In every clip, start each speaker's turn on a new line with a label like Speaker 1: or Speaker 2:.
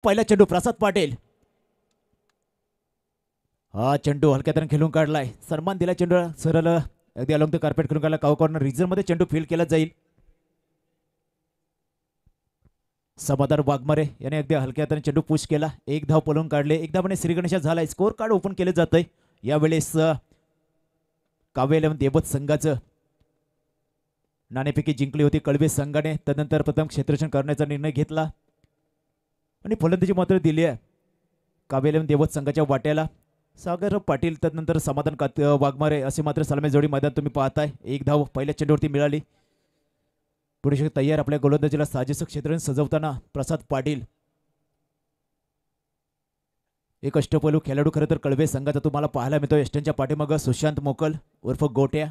Speaker 1: पहिला चेंडू प्रसाद पाटील. हा चेंडू हलक्यातून खेळून काढलाय. सन्मान दिला चेंडू सरळ अगदी अलॉंग द कार्पेट खेळून काढला. काव कॉर्नर रिझन मध्ये चेंडू फील केला जाईल. समाधान वाघमारे याने अगदी हलक्यातून चेंडू पुश केला. एक धाव पळून काढले. एक धावाने श्रीगणेशा झालाय. स्कोर कार्ड ओपन केले जात आहे. यावेळेस काव्य 11 देवत संघाचं नाणेफेकी जिंकली होती कळवे संघाने. तदनंतर प्रथम क्षेत्ररक्षण करण्याचा निर्णय घेतला आणि फलंदाजी मात्र दिली आहे काव्य 11 देवत संघाच्या वाट्याला. सागर पाटील तदनंतर समाधान वाघमारे असे मात्र सलामी जोडी मैदान तुम्ही पाहताय. एक धाव पहिल्या चेंडूवरती मिळाली. पुढे तयार आपल्या गोलंदाजीला साजेसं क्षेत्ररक्षण सजवताना प्रसाद पाटील. एक अष्टपैलू खेळाडू खरं तर कळवे संघाचा तुम्हाला पाहायला मिळतो. एस्टनच्या पाठीमागं सुशांत मोकल उर्फ गोट्या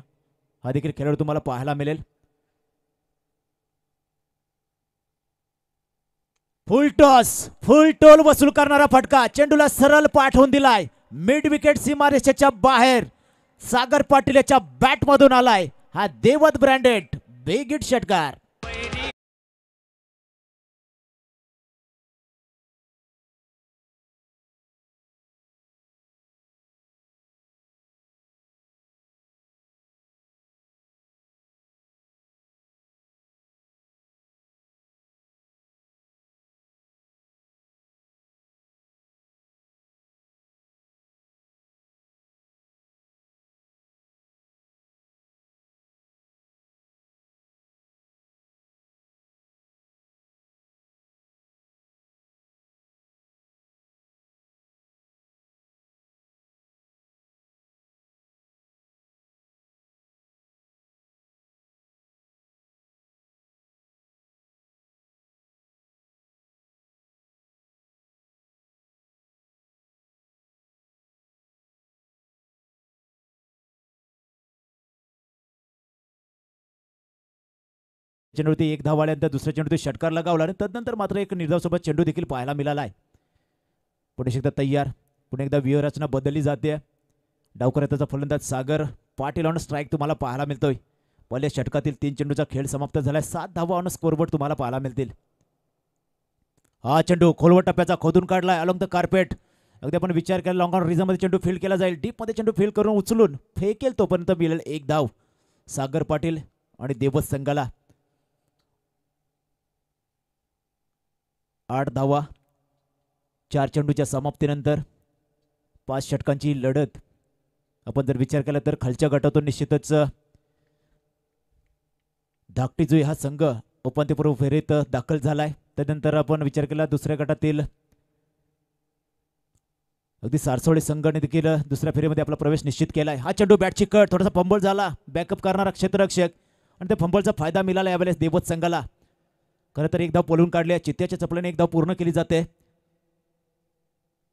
Speaker 1: हा देखील खेळाडू तुम्हाला पाहायला मिळेल. फुल टॉस फुल टोल वसूल करणारा फटका चेंडूला सरळ पाठवून दिलाय. मिड विकेट सीमारेषेच्या बाहेर सागर पाटील याच्या बॅट मधून आलाय हा देवत ब्रँडेड बिग हिट षटकार. चेंडूवरती एक धाव आल्यानंतर दुसऱ्या चेंडूवरती षटकार लगावला आणि तदनंतर मात्र एक निर्धावसोबत चेंडू देखील पाहायला मिळाला आहे. पुढे एकदा तयार. पुणे एकदा व्यूहरचना बदलली जाते. डावकऱ्याचा फलंदाज सागर पाटील ऑन स्ट्राईक तुम्हाला पाहायला मिळतोय. पहिल्या षटकातील 3 चेंडूचा खेळ समाप्त झालाय. 7 धावा ऑन स्कोरबोर्ड तुम्हाला पाहायला मिळतील. हा चेंडू खोलवर टप्प्याचा खोदून काढलाय अलॉंग द कार्पेट. अगदी आपण विचार केला लॉंग ऑन रिझन मध्ये चेंडू फील केला जाईल. डीप मध्ये चेंडू फील करून उचलून फेकेल तोपर्यंत मिळेल एक धाव सागर पाटील आणि देवत संघाला. 8 धावा 4 चेंडूच्या समाप्तीनंतर 5 षटकांची लढत. आपण जर विचार केला तर खालच्या गटातून निश्चितच धाकटी जुई हा संघ उपांत्यपूर्व फेरीत दाखल झालाय. त्यानंतर आपण विचार केला दुसऱ्या गटातील अगदी सारसोळी संघाने देखील दुसऱ्या फेरीमध्ये आपला प्रवेश निश्चित केलाय. हा चेंडू बॅटची कट थोडासा फंबल झाला. बॅकअप करणारा क्षेत्ररक्षक आणि त्या फंबलचा फायदा मिळाला यावेळेस देवत संघाला. खरं तर एक धाव पळून काढले. चित्त्याच्या चपल्याने एक धाव पूर्ण केली जाते.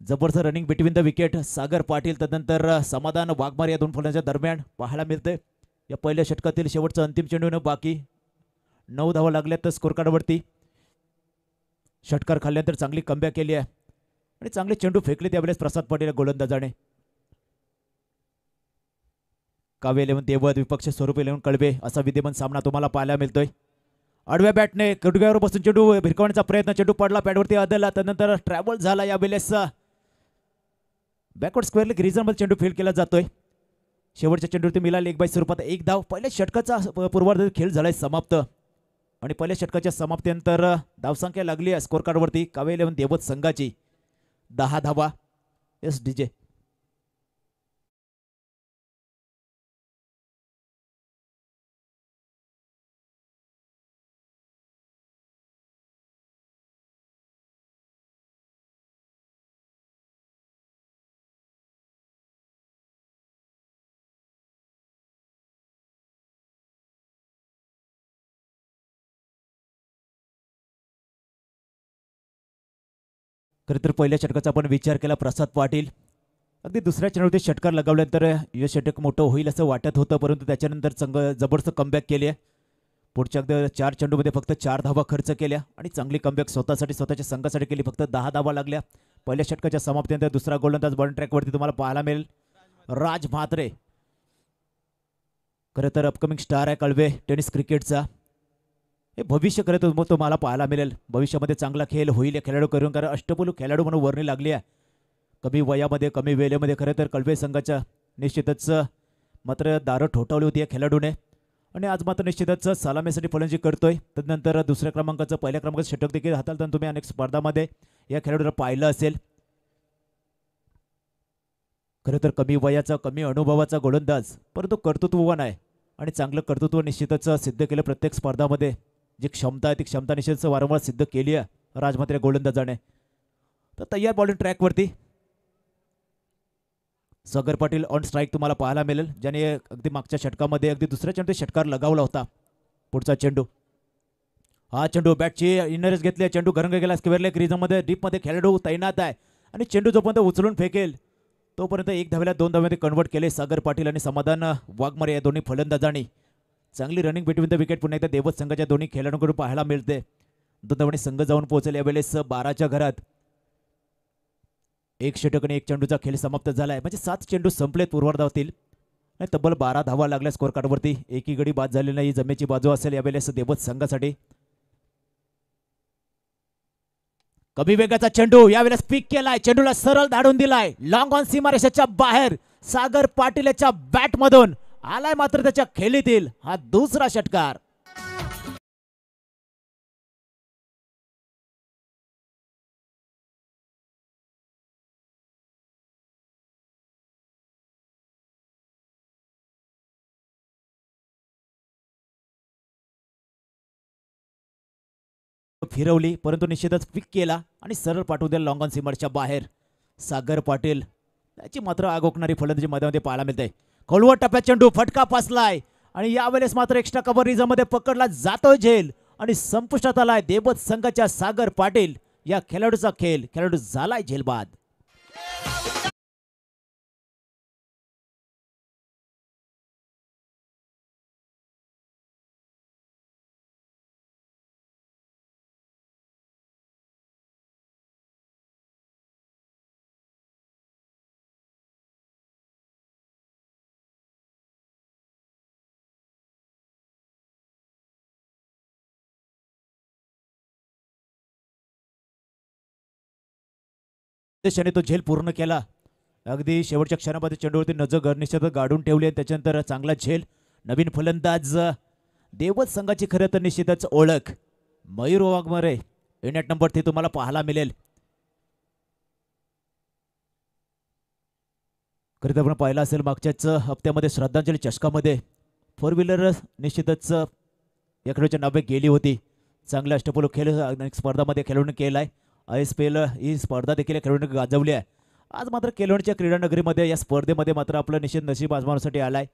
Speaker 1: जबरदस्त running between the wicket Sagar Patil तदनंतर समाधान वाघमारे या दोन फलंदाजांच्या दरम्यान पाहायला मिळते. या पहिल्या षटकातील शेवटचा अंतिम चेंडूने बाकी 9 धावा लागल्या तर स्कोर कार्डवरती. षटकार खाल्ल्यानंतर चांगली कमबॅक केली आहे आणि चांगले चेंडू फेकले त्यावेळेस प्रसाद पाटील गोलंदाजाने. काव्य 11 देवत विपक्ष स्वरूप 11 कळवे असा विद्यमान सामना तुम्हाला पाहायला मिळतोय. आडव्या बॅटने कडव्यावर बसून चेंडू भिरकावण्याचा प्रयत्न. चेंडू पडला पॅडवरती आदळला. त्यानंतर ट्रॅव्हल झाला यावेळेस बॅकवर्ड स्क्वेअरली रिझन मध्ये चेंडू फील केला जातोय. शेवटच्या चेंडूवरती मिळाला 1 बाय स्वरूपात एक धाव. पहिल्या षटकाचा पूर्वार्ध खेळ झालाय समाप्त आणि पहिल्या षटकाच्या समाप्तीनंतर धावसंख्या लागली आहे स्कोर कार्डवरती काव्य 11 देवत संघाची 10 धावा. एस डीजे खरं तर पहिल्या षटकाचा आपण विचार केला प्रसाद पाटील अगदी दुसऱ्या चेंडूवरती षटकार लगावल्यानंतर यश षटक मोठं होईल असं वाटत होतं. परंतु त्याच्यानंतर संघ जबरदस्त कमबॅक केली आहे. पुढच्या अगदी 4 चेंडूमध्ये फक्त 4 धावा खर्च केल्या आणि चांगली कमबॅक स्वतःसाठी स्वतःच्या संघासाठी केली. फक्त 10 धावा लागल्या. पहिल्या षटकाच्या समाप्तीनंतर दुसरा गोलंदाज बॉल ट्रॅकवरती तुम्हाला पाहायला मिळेल राज म्हात्रे. खरं तर अपकमिंग स्टार आहे कळवे टेनिस क्रिकेटचा. हे भविष्य खरं तर मग तुम्हाला पाहायला मिळेल. भविष्यामध्ये चांगला खेळ होईल या खेळाडू करून, कारण अष्टपैलू खेळाडू म्हणून वर्णी लागली आहे. कमी वयामध्ये कमी वेळेमध्ये खरं तर कळवे संघाच्या निश्चितच मात्र दारं ठोठावली होती या खेळाडूने. आणि आज मात्र निश्चितच सलामीसाठी फलंदाजी करतोय. तदनंतर दुसऱ्या क्रमांकाचं पहिल्या क्रमांकाचं षटक देखील हाताळताना तुम्ही अनेक स्पर्धामध्ये या खेळाडूला पाहिलं असेल. खरं तर कमी वयाचा कमी अनुभवाचा गोलंदाज, परंतु कर्तृत्ववान आहे आणि चांगलं कर्तृत्व निश्चितच सिद्ध केलं प्रत्येक स्पर्धामध्ये. जी क्षमता आहे ती क्षमता निश्चितच वारंवार सिद्ध केली आहे राजमात्रे गोलंदाजाने. तर तयार बॉलिंग ट्रॅकवरती सागर पाटील ऑन स्ट्राईक तुम्हाला पाहायला मिळेल, ज्याने अगदी मागच्या षटकामध्ये अगदी दुसऱ्या चेंडू षटकार लगावला होता. पुढचा चेंडू, हा चेंडू बॅटची इनरेस घेतली, चेंडू घरंग गेला स्क्वेअर क्रीजमध्ये डीपमध्ये खेळाडू तैनात आहे आणि चेंडू जोपर्यंत उचलून फेकेल तोपर्यंत एक धावेला 2 धाव्यामध्ये कन्वर्ट केले सागर पाटील आणि समाधान वाघमारे या दोन्ही फलंदाजांनी. चांगली रनिंग बिटवीन द विकेट पुन्हा एकदा देवत संघाच्या दोन्ही खेळाडूंकडून पाहायला मिळते. 2 धावांनी संघ जाऊन पोहोचले यावेळेस 12च्या घरात. एक षटक आणि एक चेंडूचा खेळ समाप्त झालाय, म्हणजे 7 चेंडू संपलेत पूर्वार्धातील आणि तब्बल 12 धावा लागल्या स्कोर कार्डवरती. एकही गडी बाद झाली नाही, जमेची बाजू असेल यावेळेस देवत संघासाठी. कमी वेगाचा चेंडू यावेळेस पिक केलाय, चेंडूला सरळ धाडून दिलाय लॉंग ऑन सीमारेषेच्या बाहेर. सागर पाटील याच्या बॅट मधून आलाय मात्र त्याच्या खेळीतील हा दुसरा षटकार. फिरवली परंतु निश्चितच पिक केला आणि सरळ पाठवू दिला लॉंग ऑन सीमारेषेच्या बाहेर. सागर पाटील त्याची मात्र आगोकणारी फलंदाजी मध्ये पाहायला मिळते. खोलवर टप्प्यात चेंडू फटका पासलाय आणि यावेळेस मात्र एक्स्ट्रा कव्हर रिझमध्ये पकडला जातोय झेल आणि संपुष्टात आलाय देवत संघाच्या सागर पाटील या खेळाडूचा खेळ. खेळाडू झालाय झेलबाद. त्याने तो झेल पूर्ण केला. अगदी शेवटच्या क्षणामध्ये चेंडूवरती नजर निश्चितच गाडून ठेवली आणि त्याच्यानंतर चांगला झेल. नवीन फलंदाज देवत संघाची खरं तर निश्चितच ओळख मयूर वाघमारे युनिट नंबर 3 तुम्हाला पाहायला मिळेल. खरं तर आपण पाहिलं असेल मागच्याच हप्त्यामध्ये श्रद्धांजली चषकामध्ये 4 व्हीलर निश्चितच या खेळाडूच्या नावे गेली होती. चांगल्या अष्टपैलू खेळ अनेक स्पर्धामध्ये खेळून केलाय. ISPL ही स्पर्धा देखील खेळून गाजवली आहे. आज मात्र केलोनच्या क्रीडा नगरीमध्ये या स्पर्धेमध्ये मात्र आपलं निश्चित नशीब आजमावण्यासाठी आलाय.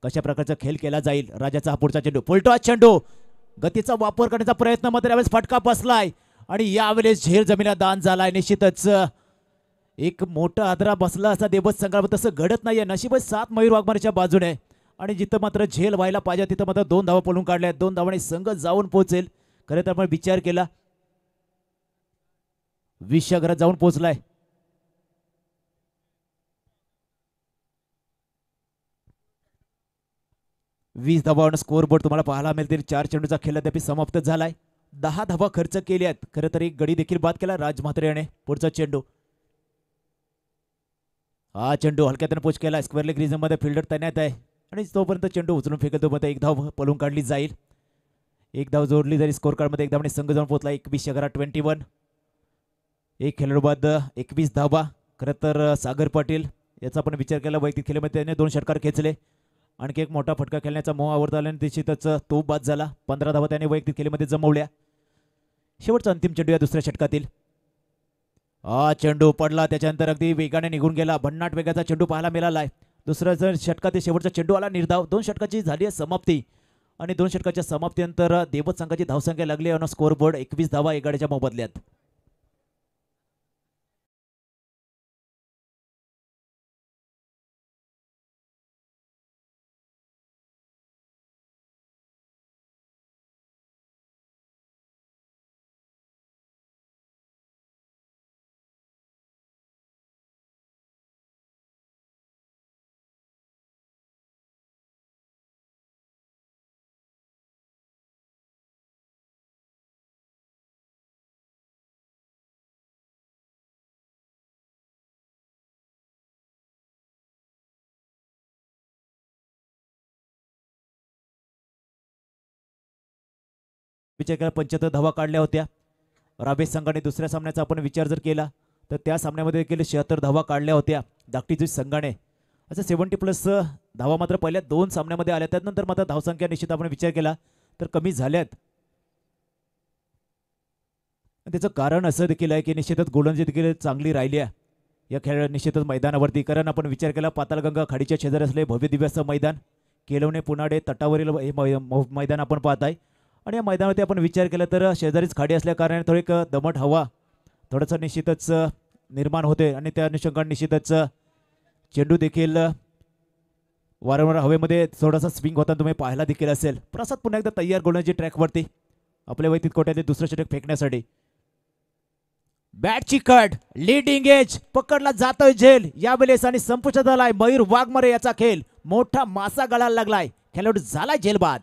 Speaker 1: कशा प्रकारचा खेळ केला जाईल. राजाचा हा पुढचा चेंडू, फुलटॉस चेंडू, गतीचा वापर करण्याचा प्रयत्न मात्र यावेळेस फटका बसलाय आणि यावेळेस झेल जमिनीला दान झालाय. निश्चितच एक मोठा आदरा बसला असा देवत संघाला तसं घडत नाहीये. नशीबच 7 मयूर वाघमारेच्या बाजूने आणि जिथं मात्र झेल व्हायला पाहिजे तिथं मात्र 2 धावा पळून काढल्या. 2 धावांनी संघ जाऊन पोहोचेल. खरं तर आपण विचार केला 20च्या घरात जाऊन पोहोचलाय. वीस धावांवर स्कोर बोर्ड तुम्हाला पाहायला मिळतील. 4 चेंडूचा खेळ अद्याप समाप्त झालाय. 10 धावा खर्च केल्यात. खरं तर एक गडी देखील बाद केला राज म्हात्रे याने. पुढचा चेंडू, हा चेंडू हलक्यातून पोच केला. स्क्वेअर लेग रिजनमध्ये फिल्डर तैनात आहे आणि तोपर्यंत चेंडू उचलून फेकल तोपर्यंत एक धाव पळून काढली जाईल. एक धाव जोडली जाईल स्कोर कार्डमध्ये. एक धावने संघ जाऊन पोहोचला 21च्या घरात 21. एक खेळाडू बाद 21 धावा. खरं तर सागर पाटील याचा आपण विचार केला वैयक्तिक खेळामध्ये त्याने 2 षटकार खेचले. आणखी एक मोठा फटका खेळण्याचा मोह आवडता आल्याने निश्चितच तो बाद झाला. 15 धावा त्याने वैयक्तिक खेळामध्ये जमवल्या. शेवटचा अंतिम चेंडू या दुसऱ्या षटकातील. हा चेंडू पडला त्याच्यानंतर अगदी वेगाने निघून गेला. भन्नाट वेगाचा चेंडू पाहायला मिळालाय. दुसऱ्या जर षटकातील शेवटचा चेंडू आला निर्धाव. 2 षटकाची झाली आहे समाप्ती आणि 2 षटकाच्या समाप्तीनंतर देवत संघाची धावसंख्या लागली ऑन स्कोर बोर्ड 21 धावा एगाडीच्या मोबदल्यात. विचार केला 75 धावा काढल्या होत्या. राबेज संघाने दुसऱ्या सामन्याचा आपण विचार जर केला तर त्या सामन्यामध्ये देखील 76 धावा काढल्या होत्या धाकटीजी संघाने. असं 70+ धावा मात्र पहिल्या 2 सामन्यामध्ये आल्या. त्यानंतर मात्र धावसंख्या निश्चित आपण विचार केला तर कमी झाल्यात. त्याचं कारण असं देखील आहे की निश्चितच गोलंदाजी देखील चांगली राहिली आहे या खेळ निश्चितच मैदानावरती. कारण आपण विचार केला पाताळगंगा खाडीच्या शेजारी असले भव्य दिव्य असं मैदान केलवणे पुनाडे तटावरील हे मैदान आपण पाहत आहे. आणि या मैदानावरती आपण विचार केला तर शेजारीच खाडी असल्या कारणाने थोडी दमट हवा थोडंसं निश्चितच निर्माण होते. आणि त्या अनुषंगाने निश्चितच चेंडू देखील वारंवार हवेमध्ये थोडासा स्विंग होताना तुम्ही पाहायला देखील असेल. प्रसाद पुन्हा एकदा तयार गोलंदाजी ट्रॅकवरती आपल्या वैयक्तिक कोट्यातील दुसरं षटक फेकण्यासाठी. बॅटची कट लीडिंग एज पकडला जातोय झेल यावेळेस आणि संपुष्टात आलाय मयूर वाघमारे याचा खेळ. मोठा मासा गळायला लागलाय. खेळाडू झालाय झेलबाद.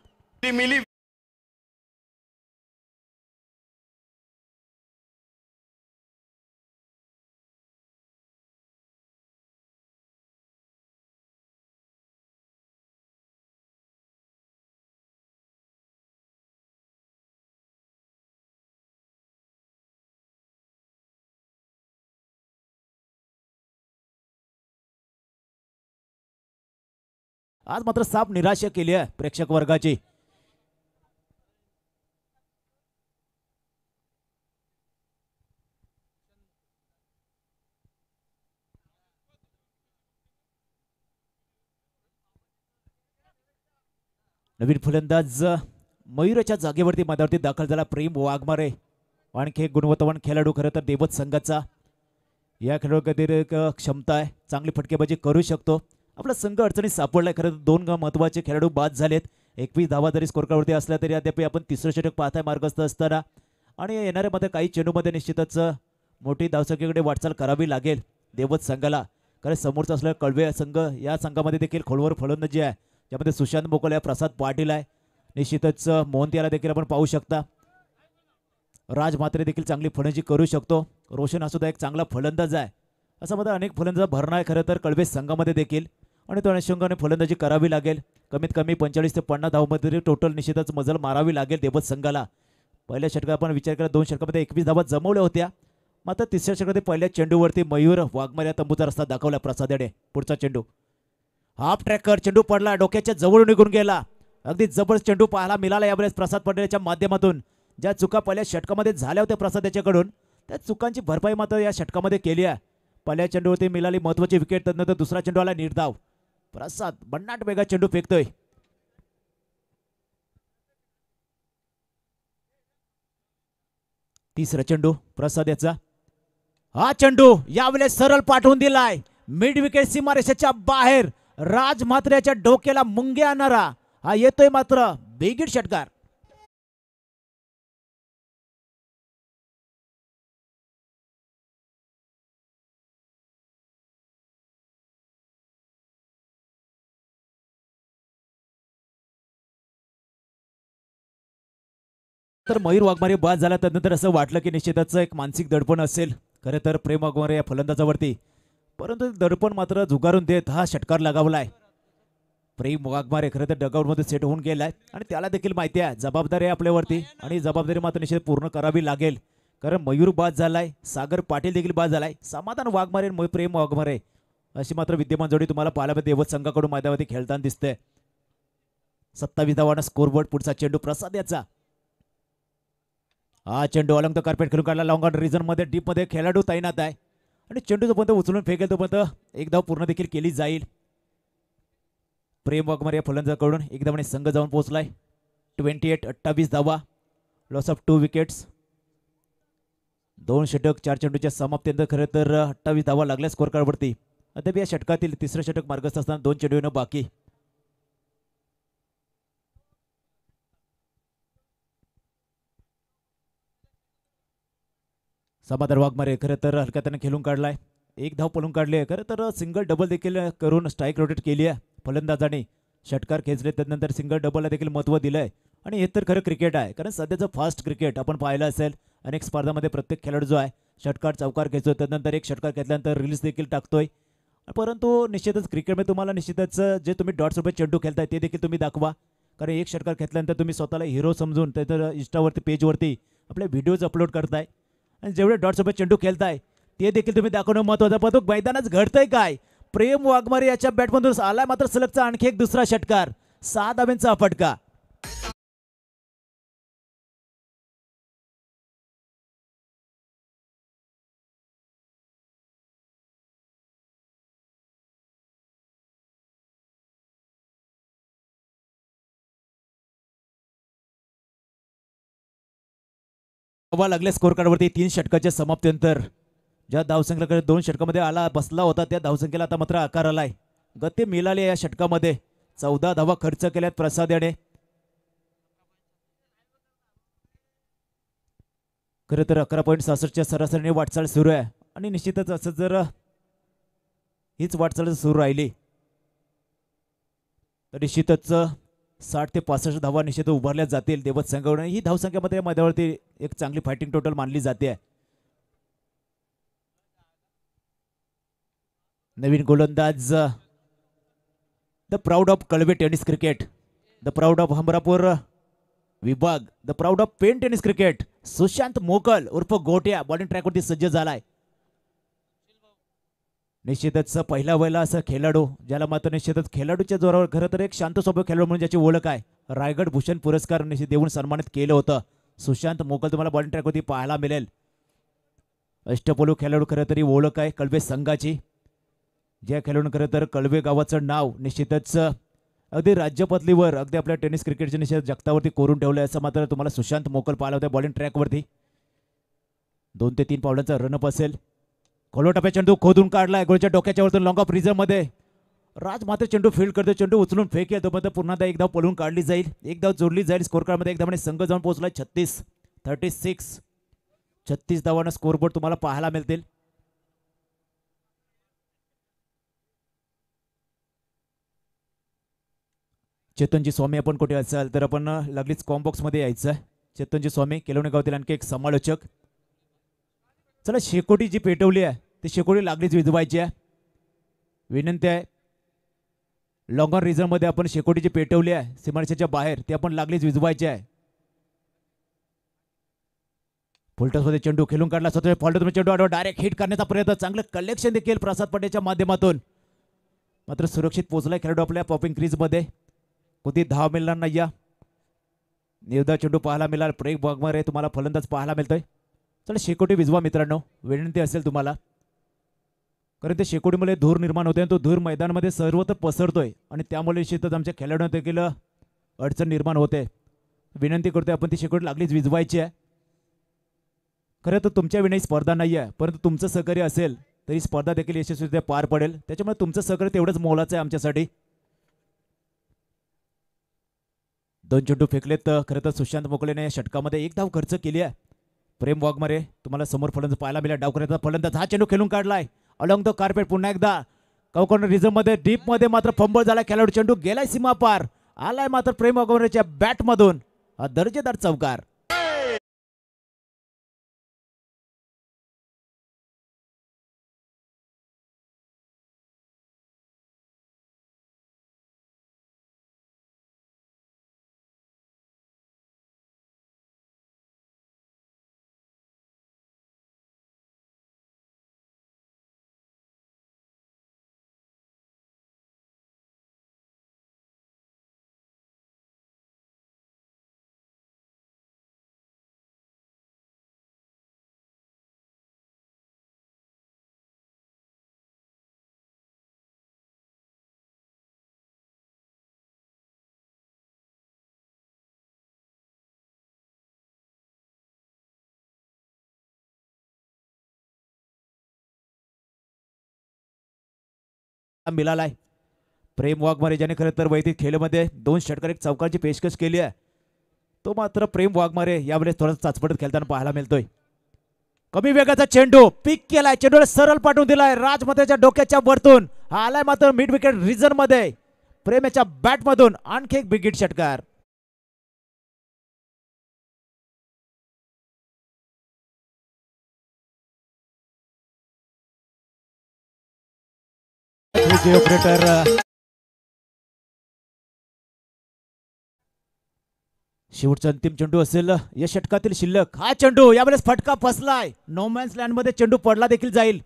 Speaker 1: आज मात्र साफ निराशा केली आहे प्रेक्षक वर्गाची. नवीन फलंदाज मयूरच्या जागेवरती मैदानावरती दाखल झाला प्रेम वाघमारे. आणखी एक गुणवत्तावान खेळाडू खरं तर देवत संघाचा. या खेळाडूकडे क्षमता आहे, चांगली फटकेबाजी करू शकतो. आपला संघ अडचणीत सापडलाय. खरं तर 2 महत्त्वाचे खेळाडू बाद झालेत. 21 धावा जरी स्कोर कार्डवरती असल्या तरी अद्याप आपण तिसरं षटक पाहताय मार्गस्थ असताना. आणि येणाऱ्या मध्ये काही चेंडूमध्ये निश्चितच मोठी धावसंख्येकडे वाटचाल करावी लागेल देवत संघाला. कारण समोरचा असलेला कळवे संघ या संघामध्ये देखील खोलवर फलंदाजी आहे ज्यामध्ये सुशांत मोकल आहे, प्रसाद पाटील आहे, निश्चितच मोहंतियाला देखील आपण पाहू शकता. राज म्हात्रे देखील चांगली फलंदाजी करू शकतो. रोशन हा सुद्धा एक चांगला फलंदाज आहे. असा मध्ये अनेक फलंदाज भरणा आहे खरं तर कळवे संघामध्ये देखील. आणि तो अनुषंगाने फलंदाजी करावी लागेल. कमीत कमी 45 ते 50 धावांमध्ये टोटल निश्चितच मजल मारावी लागेल देवत संघाला. पहिल्या षटकात आपण विचार केला 2 षटकामध्ये 21 धावा जमवल्या होत्या. मात्र तिसऱ्या षटकामध्ये पहिल्या चेंडूवरती मयूर वाघमारे तंबूचा रस्ता दाखवला प्रसाद याने. पुढचा चेंडू हाफ ट्रॅकर चेंडू पडला डोक्याच्या जवळ निघून गेला. अगदी जबरदस्त चेंडू पाहायला मिळाला यावेळेस प्रसाद पटेलच्या माध्यमातून. ज्या चुका पहिल्या षटकामध्ये झाल्या होत्या प्रसाद याच्याकडून त्या चुकांची भरपाई मात्र या षटकामध्ये केली आहे. पहिल्या चेंडूवरती मिळाली महत्वाची विकेट. त्यानंतर दुसरा चेंडू आला निर्धाव. प्रसाद भन्नाट वेगा चेंडू फेकतोय. तिसरा चेंडू प्रसाद याचा. हा चेंडू यावेळेस सरळ पाठवून दिलाय मिड विकेट सीमारेषेच्या बाहेर. राज म्हात्रेच्या डोक्याला मुंगे आणणारा हा येतोय मात्र बेगीर षटकार. तर मयूर वाघमारे बाद झाला त्यानंतर असं वाटलं की निश्चितच एक मानसिक दडपण असेल खरं तर प्रेम वाघमारे या फलंदाजावरती. परंतु दडपण मात्र झुगारून देत हा षटकार लगावलाय. प्रेम वाघमारे खरं तर डगआउटमध्ये सेट होऊन गेलाय आणि त्याला देखील माहिती आहे जबाबदारी आहे आपल्यावरती आणि जबाबदारी मात्र निश्चित पूर्ण करावी लागेल. कारण मयूर बाद झालाय, सागर पाटील देखील बाद झालाय. समाधान वाघमारे प्रेम वाघमारे अशी मात्र विद्यमान जोडी तुम्हाला पाहायला देवत संघाकडून मैदानावरती खेळताना दिसते. 27 धावांना स्कोरबोर्ड. पुढचा चेंडू प्रसाद याचा. हा चेंडू अलंग द कार्पेट खेळून काढला. लॉंग ऑन रिझन मध्ये डीप मध्ये खेळाडू तैनात आहे आणि चेंडू जोपर्यंत उचलून फेकेल तोपर्यंत एक धाव पूर्ण देखील केली जाईल. प्रेम वाघमारे या फलंदाजाकडून एकदम संघ जाऊन पोहोचलाय. 28 धावा, लॉस ऑफ 2 विकेट्स. 2 षटक 4 चेंडूच्या समाप्तीनंतर खरं तर 28 धावा लागल्या स्कोर कार्डवरती. अद्याप या षटकातील तिसरं षटक मार्गस्थ असताना 2 चेंडू येणं बाकी. समाधान वाघमारे खरं तर हलक्यात खेळून काढलाय. एक धाव पळून काढली आहे. खरं तर सिंगल डबल देखील करून स्ट्राईक रोटेट केली आहे फलंदाजाने. षटकार खेचले त्यानंतर सिंगल डबलला देखील महत्त्व दिलंय. आणि हे तर खरं क्रिकेट आहे कारण सध्याचं फास्ट क्रिकेट आपण पाहिलं असेल. अनेक स्पर्धामध्ये प्रत्येक खेळाडू जो आहे षटकार चौकार खेचतो त्यानंतर एक षटकार घेतल्यानंतर रिलीज देखील टाकतोय. परंतु निश्चितच क्रिकेटमध्ये तुम्हाला निश्चितच जे तुम्ही डॉट्स रुपये चेंडू खेळताय ते देखील तुम्ही दाखवा. कारण एक षटकार घेतल्यानंतर तुम्ही स्वतःला हिरो समजून त्याच्या इंस्टावरती पेजवरती आपले व्हिडिओज अपलोड करताय आणि जेवढे डॉटसोबत चेंडू खेळताय ते देखील तुम्ही दाखवणं महत्त्वाचं. पण तो मैदानात घडतंय काय? प्रेम वाघमारे याच्या बॅटमधून आलाय मात्र सलगचा आणखी एक दुसरा षटकार, 6 धाब्यांचा फटका. हवा लागल्या स्कोर कार्डवरती 3 षटकाच्या समाप्तीनंतर ज्या धावसंख्येकडे 2 षटकामध्ये आला बसला होता त्या धावसंख्येला आता मात्र आकार आलाय. गती मिळाली या षटकामध्ये. 14 धावा खर्च केल्यात प्रसाद याने. खरं तर 11.66च्या सरासरीने वाटचाल सुरू आहे आणि निश्चितच असं जर हीच वाटचाल सुरू राहिली तर निश्चितच 60 ते 65 धावा निश्चित उभारल्या जातील देवत संघाकडून. ही धावसंख्येमध्ये मैदानावरती एक चांगली फायटिंग टोटल मानली जाते. नवीन गोलंदाज the proud of Kalwe tennis cricket, the proud of Hamrapur विभाग, the proud of Pen tennis cricket, Sushant Mokal उर्फ गोट्या बॉलिंग ट्रॅकवरती सज्ज झालाय. निश्चितच पहिला वयला असं खेळाडू ज्याला मात्र निश्चितच खेळाडूच्या जोरावर खरं तर एक शांत स्वभाव खेळाडू म्हणून ज्याची ओळख आहे. रायगड भूषण पुरस्कार निश्चित देऊन सन्मानित केलं होतं. सुशांत मोकल तुम्हाला बॉलिंग ट्रॅकवरती पाहायला मिळेल. अष्टपैलू खेळाडू खरं तरी ओळख आहे कळवे संघाची. ज्या खेळाडून खरं तर कळवे गावाचं नाव निश्चितच अगदी राज्य पातळीवर अगदी आपल्या टेनिस क्रिकेटच्या निश्चित जगतावरती कोरून ठेवलं असं मात्र तुम्हाला सुशांत मोकल पाहायला होत्या बॉलिंग ट्रॅकवरती. 2 ते 3 पावलांचा रनअप असेल. खोलो टप्प्या चेंडू खोदून काढलाय गोलच्या डोक्याच्या वरतून लॉंग ऑफ रिझर्व मध्ये. राज मात्र चेंडू फील्ड करतो. चेंडू उचलून फेकेल तोपर्यंत पुन्हा एक धाव पळून काढली जाईल. एक धाव जोडली जाईल. स्कोर कार्डमध्ये एक धावाने संघ जाऊन पोहोचलाय 36. 36 धावांना स्कोरबोर्ड तुम्हाला पाहायला मिळतील. चेतनजी स्वामी आपण कुठे असाल तर आपण लागलीच कॉम्बॉक्स मध्ये यायचं. चेतनजी स्वामी केलवणे गावातील आणखी एक समालोचक. चला शेकोटी जी पेटवली आहे ती शेकोटी लागलीच विझवायची आहे. विनंती आहे लॉंग ऑन रिझर्व मध्ये आपण शेकोटी जी पेटवली आहे सीमारेषेच्या बाहेर ती आपण लागलीच विझवायची आहे. फुलटॉस मध्ये चेंडू खेळून काढला स्वतः फॉल्टॉस चेंडू डायरेक्ट हिट करण्याचा प्रयत्न. चांगलं कलेक्शन देखील प्रसाद पटेच्या माध्यमातून मात्र सुरक्षित पोहोचलाय खेळाडू आपल्या पॉपिंग क्रीज मध्ये. कोणती धाव मिळणार नाही. निर्धाव चेंडू पाहायला मिळाला. प्रेम वाघमारे तुम्हाला फलंदाज पाहायला मिळतोय. चला शेकोटी विझवा मित्रांनो विनंती असेल तुम्हाला. कारण ते शेकोटीमुळे धूर निर्माण होते आणि तो धूर मैदानामध्ये सर्वत्र पसरतोय आणि त्यामुळे निश्चितच आमच्या खेळाडूंना देखील अडचण निर्माण होते. विनंती करतोय आपण ती शेकोटी लागलीच विझवायची आहे. खरं तर तुमच्या विनयी स्पर्धा नाही आहे परंतु तुमचं सहकार्य असेल तरी स्पर्धा देखील यशस्वीरित्या पार पडेल. त्याच्यामुळे तुमचं सहकार्य तेवढंच मोलाचं आहे आमच्यासाठी. 2 चेंडू फेकलेत खरं तर सुशांत मोकलेने या षटकामध्ये एक धाव खर्च केली आहे. प्रेम वाघमारे तुम्हाला समोर फलंदाज पाहायला मिळाला. डावकऱ्याचा फलंदाज हा चेंडू खेळून काढलाय अलॉंग द कार्पेट. पुन्हा एकदा कॉर्नर रिझर्व मध्ये डीप मध्ये मात्र फंबल झाला. खेळाडू चेंडू गेलाय सीमा पार. आलाय मात्र प्रेम वाघमारेच्या बॅट मधून हा दर्जेदार चौकार. मिळालाय प्रेम वाघमारे ज्याने खरं तर वैदिक खेळमध्ये 2 षटकार एक चौकारची पेशकश केली आहे. तो मात्र प्रेम वाघमारे यावेळेस थोडासा चाचपडत खेळताना पाहायला मिळतोय. कमी वेगाचा चेंडू पिक केलाय. चेंडूला सरळ पाठवून दिलाय राजमात्याच्या डोक्याच्या वरतून. हा आलाय मात्र मिड विकेट रिझन मध्ये. प्रेमच्या बॅट मधून आणखी एक बिग हिट षटकार. ऑपरेटर शेवटचा अंतिम चेंडू असेल या षटकातील शिल्लक. हा चेंडू यावेळेस फटका फसलाय. नो मॅन्स लँड मध्ये चेंडू पडला देखील जाईल.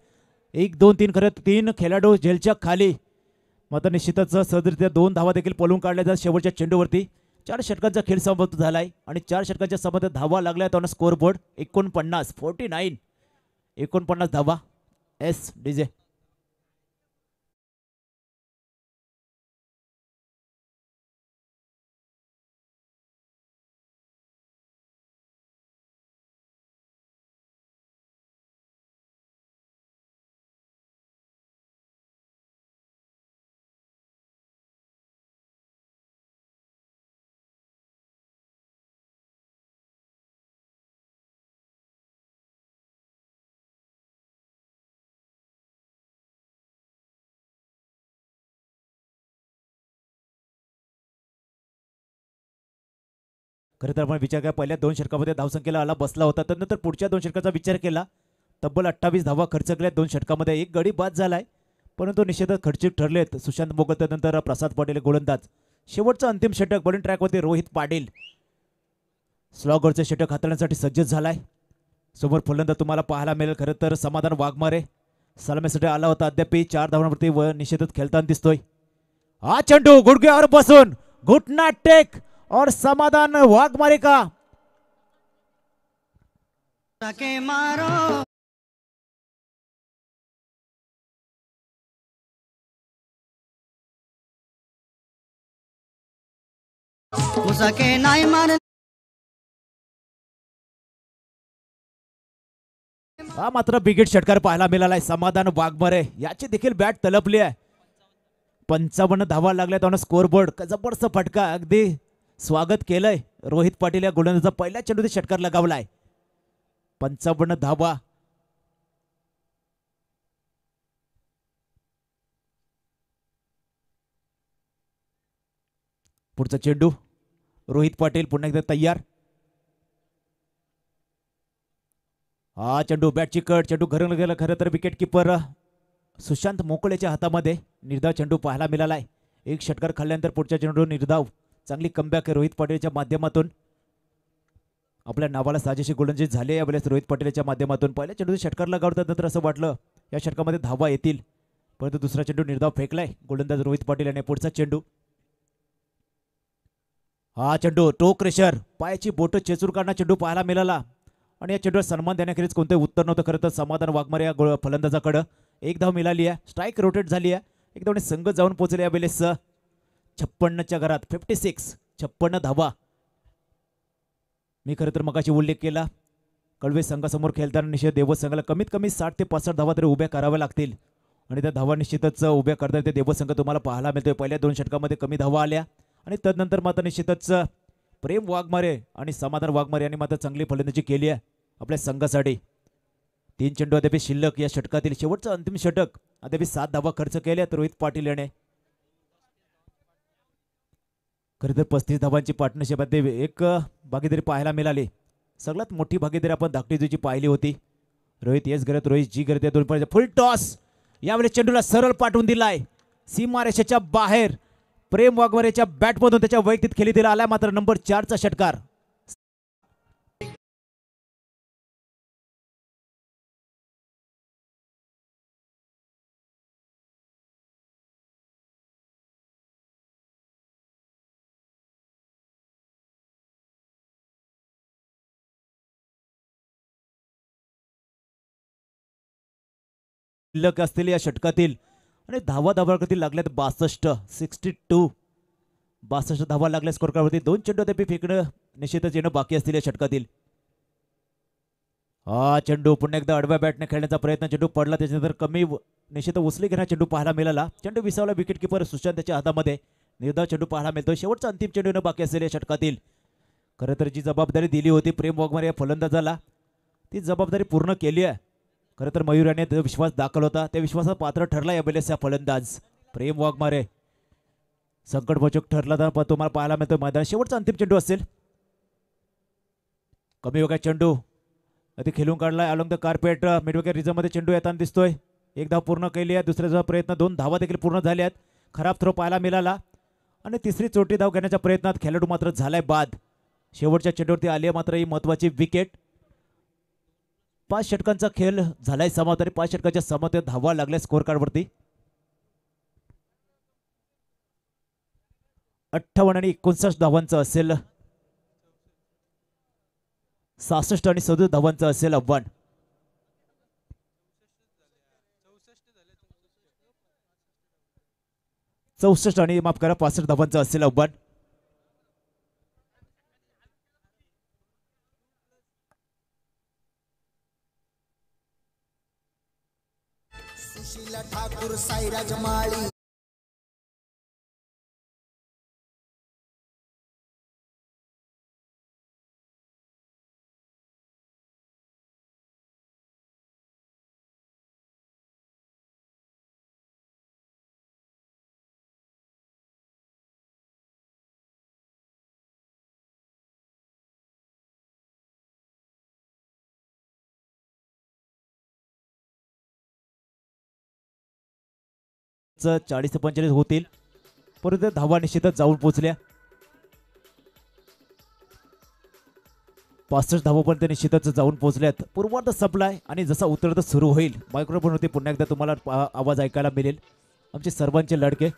Speaker 1: 1 2 3 खरं 3 खेळाडू झेलच्या खाली. मात्र निश्चितच सहजरित्या 2 धावा देखील पळून काढल्या जात शेवटच्या चेंडूवरती. 4 षटकांचा खेळ समाप्त झालाय आणि 4 षटकांच्या समाप्त धावा लागल्या आहेत. स्कोर बोर्ड 49 धावा. S DJ. खरं तर आपण विचार केला पहिल्या 2 षटकामध्ये धावसंख्येला आला बसला होता. त्यानंतर पुढच्या 2 षटकाचा विचार केला. तब्बल 28 धावा खर्च केल्या 2 षटकामध्ये. एक गडी बाद झालाय परंतु निश्चितच खर्चिक ठरलेत. सुशांत मोगल त्यानंतर प्रसाद पाटील गोलंदाज. शेवटचं अंतिम षटक बॉलिंग ट्रॅकवरती रोहित पाटील स्लॉगरचे षटक हाताळण्यासाठी सज्ज झालाय. समोर फलंदाज तुम्हाला पाहायला मिळेल खरं तर समाधान वाघमारे सलामीसाठी आला होता. अद्याप 4 धावांवरती व निश्चितच खेळताना दिसतोय. हा चेंडू गुडघ्यावर बसून घुटना टेक और समाधान वाघमारे का मारो. नाही मार. हा मात्र बिगिट षटकार पाहायला मिळालाय. समाधान वाघमारे याची देखील बॅट तलपली आहे. 55 धावा लागल्या. स्कोर बोर्ड जबरदस्त फटका. अगदी स्वागत केलंय रोहित पाटील या गोलंदाजाचा. पहिल्या चेंडूत षटकार लगावलाय. 55 धावा. पुढचा चेंडू रोहित पाटील पुन्हा एकदा तयार. हा चेंडू बॅटची कट. चेंडू घरून गेला. खरं तर विकेट किपर सुशांत मोकळेच्या हातामध्ये निर्धाव चेंडू पाहायला मिळालाय. एक षटकार खाल्ल्यानंतर पुढच्या चेंडू निर्धाव. चांगली कमबॅक रोहित पाटीलच्या माध्यमातून. आपल्या नावाला साजेशी गोलंदाजी झाली यावेळेस रोहित पाटीलच्या माध्यमातून. पहिल्या चेंडू षटकार लगावतात नंतर असं वाटलं या षटकामध्ये धावा येतील परंतु दुसरा चेंडू निर्धाव फेकलाय गोलंदाज रोहित पाटील याने. पुढचा चेंडू. हा चेंडू टो क्रेशर पायाची बोट चेचूर काढणा चेंडू पाहायला मिळाला आणि या चेंडूवर सन्मान देण्याखेरीज कोणतेही उत्तर नव्हतं. खरं तर समाधान वाघमारे या फलंदाजाकडं. एक धाव मिळाली आहे. स्ट्राईक रोटेट झाली आहे. एक धावने संघ जाऊन पोहोचले यावेळेस 56च्या घरात. 56 धावा. मी खरं तर मगाशी उल्लेख केला कळवे संघासमोर खेळताना निश्चित देवत संघाला कमीत कमी 60 ते 65 धावा तरी उभ्या कराव्या लागतील आणि त्या धावा निश्चितच उभ्या करता ते देवत संघ तुम्हाला पाहायला मिळतोय. पहिल्या 2 षटकामध्ये कमी धावा आल्या आणि तदनंतर मात्र निश्चितच प्रेम वाघमारे आणि समाधान वाघमारे यांनी मात्र चांगली फलंदाजी केली आहे आपल्या संघासाठी. 3 चेंडू अद्याप शिल्लक या षटकातील. शेवटचं अंतिम षटक. अद्याप 7 धावा खर्च केल्यात रोहित पाटील याने. खरं तर 35 धावांची पार्टनरशिप एक भागीदारी पाहायला मिळाली. सगळ्यात मोठी भागीदारी आपण धाकटीची पाहिली होती. रोहित एस गरत रोहित जी गरत या दोन फुल टॉस. यावेळेस चेंडूला सरळ पाठवून दिलाय सीमारेषेच्या बाहेर. प्रेम वाघमारेच्या बॅटमधून त्याच्या वैयक्तिक खेळीतील आला मात्र नंबर 4चा षटकार. शिल्लक असतील या षटकातील आणि धावावरती लागल्यात 62 धावा लागल्या स्कोर कार्डवरती. 2 चेंडू अद्याप फेकणं निश्चितच येणं बाकी असतील या षटकातील. हा चेंडू पुन्हा एकदा आडव्या बॅटने खेळण्याचा प्रयत्न. चेंडू पडला त्याच्यानंतर कमी निश्चित उचली घेण्याचा चेंडू पाहायला मिळाला. चेंडू विसावला विकेट किपर सुशांत त्याच्या हातामध्ये. निर्धाव चेंडू पाहायला मिळतो. शेवटचा अंतिम चेंडू येणं बाकी असलेल्या षटकातील. खरं तर जी जबाबदारी दिली होती प्रेम वाघमारे या फलंदाजाला ती जबाबदारी पूर्ण केली आहे. खरं तर मयूर याने विश्वास दाखल होता त्या विश्वासात पात्र ठरला यावेळेस फलंदाज प्रेम वाघमारे. संकटमोचक ठरला तर तुम्हाला पाहायला मिळतो मैदान. शेवटचा अंतिम चेंडू असेल. कमी वेगात चेंडू ते खेळून काढलाय अलॉंग द कार्पेट. मिडविकेट रिझर्व्हमध्ये चेंडू येताना दिसतोय. एक धाव पूर्ण केली आहे. दुसऱ्या प्रयत्न 2 धावा देखील पूर्ण झाल्या आहेत. खराब थ्रो पाहायला मिळाला आणि तिसरी चोटी धाव घेण्याच्या प्रयत्नात खेळाडू मात्र झालाय बाद. शेवटच्या चेंडूवरती आली आहे मात्र ही महत्वाची विकेट. 5 षटकांचा खेळ झालाय समाप्त आणि 5 षटकांच्या समाप्तीत धावा लागल्या स्कोर कार्डवरती. 58 आणि 59 धावांचं असेल 66 आणि 37 धावांचं असेल आव्हान. 64 आणि माफ करा 65 धावांचं असेल आव्हान.
Speaker 2: सुशीला ठाकूर साईराज माळी
Speaker 1: च 40 ते 45 होतील परंतु धावा निश्चितच जाऊन पोहोचल्या. 65 धावापर्यंत निश्चितच जाऊन पोहोचल्यात. पूर्वार्ध संपलाय आणि जसा उत्तरार्ध सुरू होईल मायक्रोफोनवरती पुन्हा एकदा तुम्हाला आवाज ऐकायला मिळेल आमचे सर्वांचे लडके.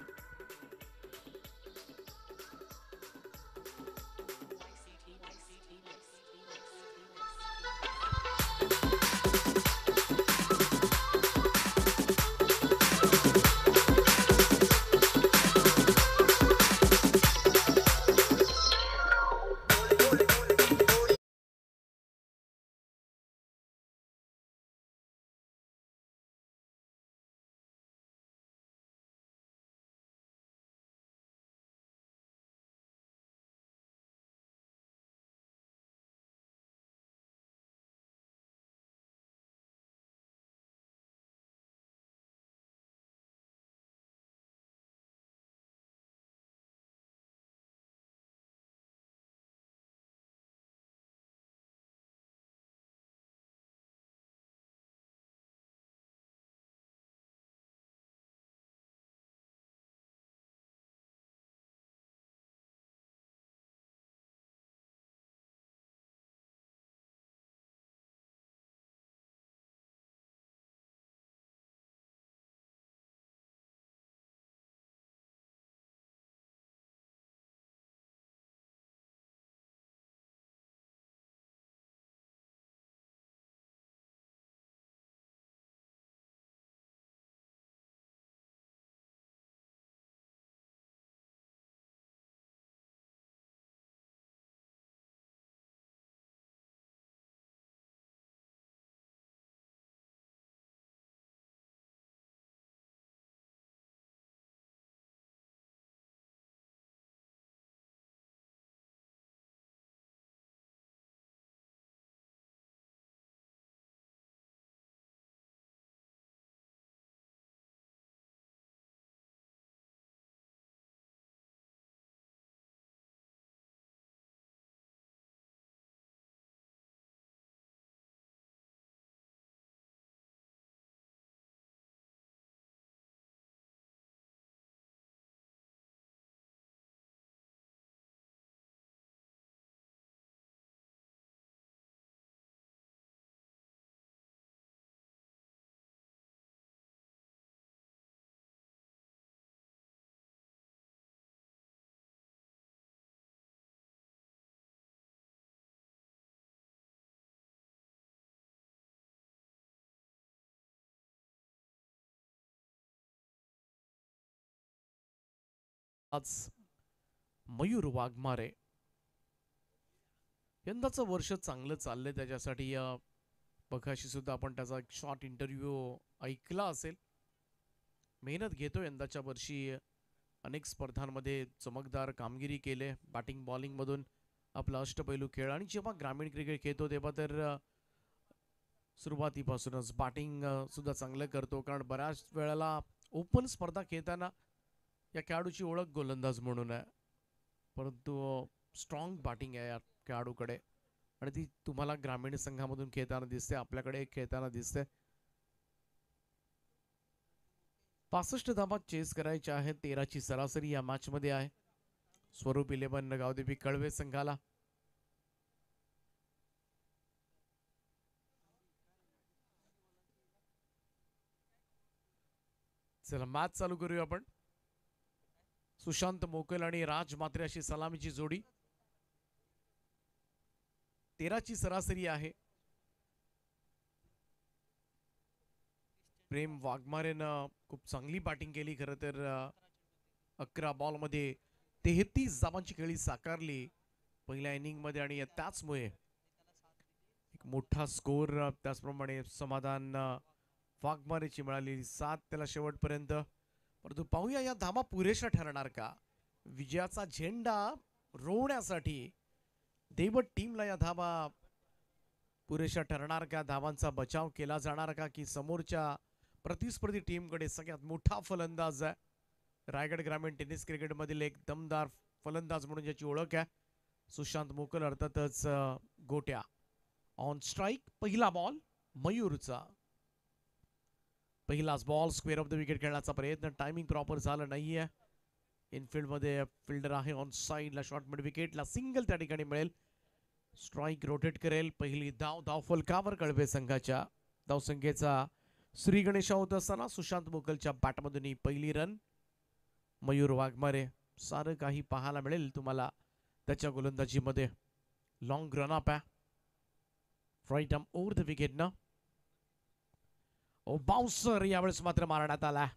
Speaker 3: आज मयूर वाघमारे यंदाचं वर्ष चांगलं चाललंय त्याच्यासाठी बघाशी सुद्धा आपण त्याचा एक शॉर्ट इंटरव्ह्यू ऐकला असेल. मेहनत घेतो यंदाच्या वर्षी अनेक स्पर्धांमध्ये चमकदार कामगिरी केले. बॅटिंग बॉलिंग मधून आपला अष्टपैलू खेळ आणि जेव्हा ग्रामीण क्रिकेट खेळतो तेव्हा तर सुरुवातीपासूनच बॅटिंग सुद्धा चांगलं करतो कारण बऱ्याच वेळेला ओपन स्पर्धा खेळताना या खेळाडूची ओळख गोलंदाज म्हणून आहे परंतु स्ट्रॉंग बॅटिंग आहे या खेळाडूकडे आणि ती तुम्हाला ग्रामीण संघामधून खेळताना दिसते आपल्याकडे खेळताना दिसते. 65 धावा चेस करायच्या आहेत. 13ची सरासरी या मॅच मध्ये आहे. स्वरूप 11 गावदेवी कळवे संघाला चला मॅच चालू करूया आपण. सुशांत मोकल आणि राज मात्रे अशी सलामीची जोडी. 13ची सरासरी आहे. प्रेम वाघमारेनं खूप चांगली बॅटिंग केली. खरं तर 11 बॉलमध्ये 33 धावांची खेळी साकारली पहिल्या इनिंग मध्ये आणि त्याचमुळे एक मोठा स्कोर. त्याचप्रमाणे समाधान वाघमारेची मिळालेली साथ त्याला शेवटपर्यंत. परंतु पाहूया या धावा पुरेशा ठरणार का. विजयाचा झेंडा रोवण्यासाठी देवट टीमला या धावा पुरेशा ठरणार का. धावांचा बचाव केला जाणार का की समोरच्या प्रतिस्पर्धी टीमकडे सगळ्यात मोठा फलंदाज आहे. रायगड ग्रामीण टेनिस क्रिकेटमधील एक दमदार फलंदाज म्हणून ज्याची ओळख आहे सुशांत मोकल, अर्थातच गोट्या. ऑन स्ट्राईक पहिला बॉल मयूरचा. पहिलाच ball square of the wicket खेळण्याचा प्रयत्न. टायमिंग प्रॉपर झालं नाहीये. इनफिल्ड मध्ये फिल्डर आहे ऑन साइडला. शॉर्ट मिड विकेटला सिंगल त्या ठिकाणी मिळेल. स्ट्राईक रोटेट करेल. पहिली धाव फलकावर कळवे संघाच्या. धावसंख्येचा श्री गणेशा होत असताना सुशांत मोकलच्या बॅटमधून ही पहिली रन. मयूर वाघमारे सारं काही पाहायला मिळेल तुम्हाला त्याच्या गोलंदाजीमध्ये. लॉंग रन अप आहे. Right arm over the wicket ना. बाउन्सर यावेळेस मात्र मारण्यात आला.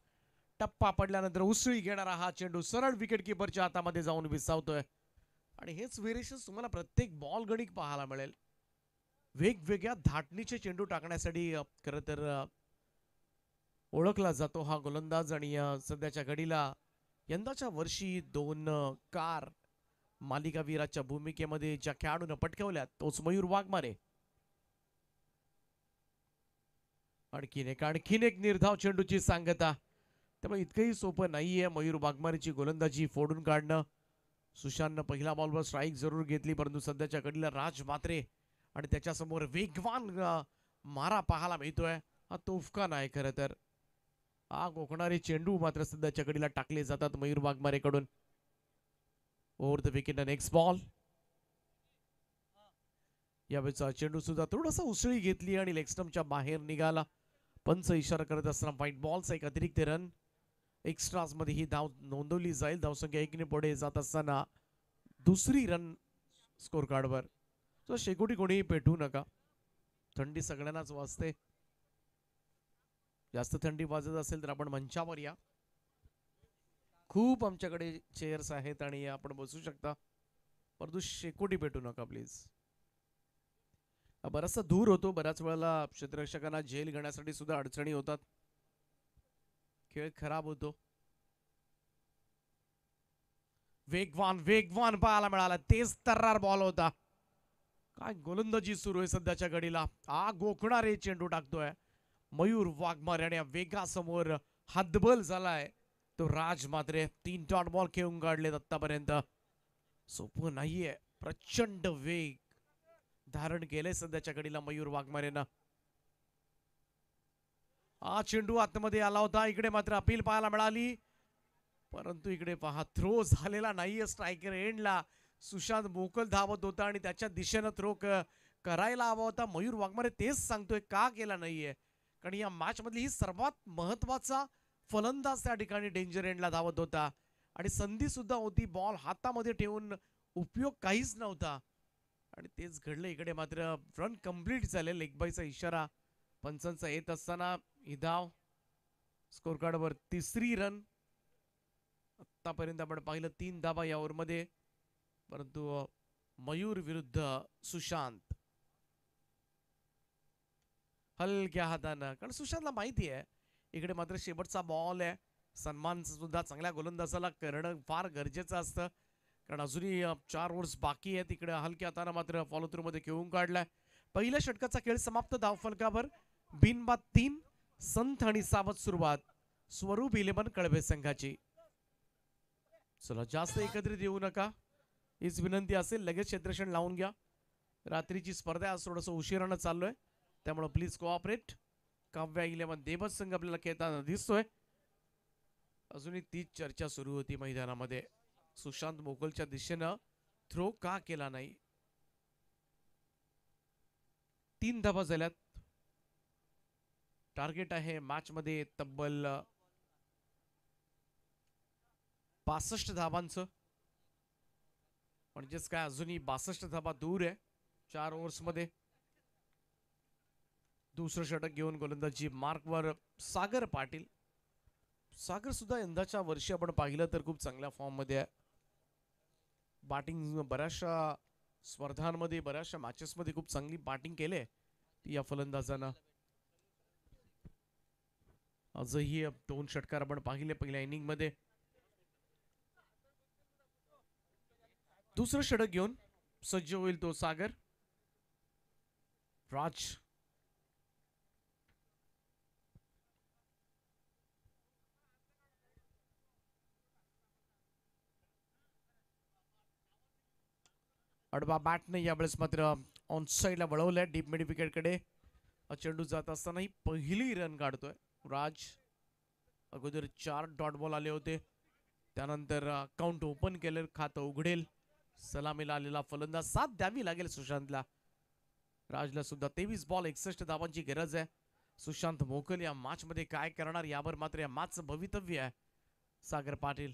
Speaker 3: टप्पा पडल्यानंतर उसळी घेणारा हा चेंडू सरळ विकेट किपरच्या हातामध्ये जाऊन विसावतोय. आणि हेच व्हेरिएशन तुम्हाला प्रत्येक बॉल गणिक पाहायला मिळेल. वेगवेगळ्या धाटणीचे चेंडू टाकण्यासाठी खरं तर ओळखला जातो हा गोलंदाज. आणि सध्याच्या घडीला यंदाच्या वर्षी 2 कार मालिकावीराच्या भूमिकेमध्ये ज्या खेळाडूनं पटकावल्या तोच मयूर वाघमारे. आणखीन एक निर्धाव चेंडूची सांगता. त्यामुळे इतकंही सोपं नाहीये मयूर वाघमारेची गोलंदाजी फोडून काढणं. सुशांतनं पहिल्या बॉलवर स्ट्राईक जरूर घेतली, परंतु सध्याच्या घडीला राज मात्रे आणि त्याच्यासमोर वेगवान मारा पाहायला मिळतोय. हा तोफका नाही खरं तर. आग ओकणारे चेंडू मात्र सध्याच्या घडीला टाकले जातात मयूर वाघमारेकडून. Over the wicket next ball. यावेळेचा चेंडू सुद्धा थोडासा उसळी घेतली आणि लेग स्टंपच्या बाहेर निघाला. पंच इशारा करत असताना व्हाईट बॉलचा एक अतिरिक्त रन. एक्स्ट्राज मध्ये ही धाव नोंदवली जाईल. धावसंख्या 1 ने पुढे जात असताना दुसरी रन स्कोर कार्डवर. तर शेकोटी कोणीही पेटवू नका. थंडी सगळ्यांनाच वाजते. जास्त थंडी वाजत असेल तर आपण मंचावर या. खूप आमच्याकडे चेअर्स आहेत आणि आपण बसू शकता, परंतु शेकोटी पेटू नका प्लीज. बराचसा दूर होतो. बऱ्याच वेळेला क्षेत्ररक्षकांना झेल घेण्यासाठी सुद्धा अडचणी होतात. खेळ खराब होतो. वेगवान पाहायला मिळाला. तेज तर्रार बॉल होता. काय गोलंदाजी सुरू आहे सध्याच्या घडीला. गोखणारे चेंडू टाकतोय मयूर वाघमारे आणि वेगासमोर हातबल झालाय तो राज मात्रे. 3 डॉट बॉल खेळून काढलेत आतापर्यंत. सोपं नाहीये. प्रचंड वेग धारण केले सध्याच्या घडीला मयूर वाघमारेनं. हा चेंडू आतमध्ये आला होता. इकडे मात्र अपील पाहायला मिळाली, परंतु इकडे पहा थ्रो झालेला नाहीये. स्ट्रायकर एंडला सुशांत मोकल धावत होता आणि त्याच्या दिशेनं थ्रो करायला हवा होता. मयूर वाघमारे तेच सांगतोय का केला नाहीये, कारण या मॅच मधली ही सर्वात महत्वाचा फलंदाज त्या ठिकाणी डेंजर एंडला धावत होता आणि संधी सुद्धा होती. बॉल हातामध्ये ठेवून उपयोग काहीच नव्हता आणि तेच घडलं. इकडे मात्र रन कंप्लीट झाले. लेग बायचा इशारा पंचांचा येत असताना ही धाव स्कोर कार्डवर तिसरी रन. आतापर्यंत आपण पाहिलं 3 धावा या ओव्हरमध्ये, परंतु मयूर विरुद्ध सुशांत हलक्या हातानं, कारण सुशांतला माहिती आहे इकडे मात्र शेवटचा बॉल आहे. सन्मान सुद्धा चांगल्या गोलंदाजाला करणं फार गरजेचं असतं, कारण अजूनही 4 ओव्हर्स बाकी आहेत. इकडे हलक्या हातानं मात्र फॉलो थ्रू मध्ये खेळून काढलाय. पहिल्या षटकाचा खेळ समाप्त. धावफलकावर बिनबाद 3. संथ आणि सावध सुरुवात स्वरूप 11 कळवे संघाची. चला जास्त एकत्रित येऊ नका हीच विनंती असेल. लगेच क्षेत्ररक्षण लावून घ्या. रात्रीची स्पर्धा आज थोडंसं उशिरानं चाललोय, त्यामुळे प्लीज कोऑपरेट. काव्या 11 देवत संघ आपल्याला खेळताना दिसतोय. अजूनही तीच चर्चा सुरू होती मैदानामध्ये. सुशांत मोकलच्या दिशेनं थ्रो का केला नाही. 3 धावा झाल्यात. टार्गेट आहे मॅच मध्ये तब्बल 62 धाबांचं, म्हणजेच काय अजूनही 62 धाबा दूर आहे 4 ओव्हर्स मध्ये. दुसरं षटक घेऊन गोलंदाजी मार्कवर सागर पाटील. सागर सुद्धा यंदाच्या वर्षी आपण पाहिलं तर खूप चांगल्या फॉर्म मध्ये आहे. बॅटिंग बऱ्याचशा स्पर्धांमध्ये बऱ्याचशा मॅचेस मध्ये खूप चांगली बॅटिंग केले या फलंदाजानं. आजही 2 षटकार आपण पाहिले पहिल्या इनिंग मध्ये. दुसरं षटक घेऊन सज्ज होईल तो सागर. राज अडवा बॅटने यावेळेस मात्र ऑन साइडला वळवलंय डीप मिड विकेट कडे. चेंडू जात असतानाही पहिली रन काढतोय राज. अगोदर 4 डॉट बॉल आले होते, त्यानंतर अकाउंट ओपन केलं, खातं उघडेल. सलामीला आलेला फलंदाज, साथ द्यावी लागेल सुशांतला. राजला सुद्धा 23 बॉल 61 धावांची गरज आहे. सुशांत मोकल या मॅच मध्ये काय करणार यावर मात्र या मॅचचं भवितव्य आहे. सागर पाटील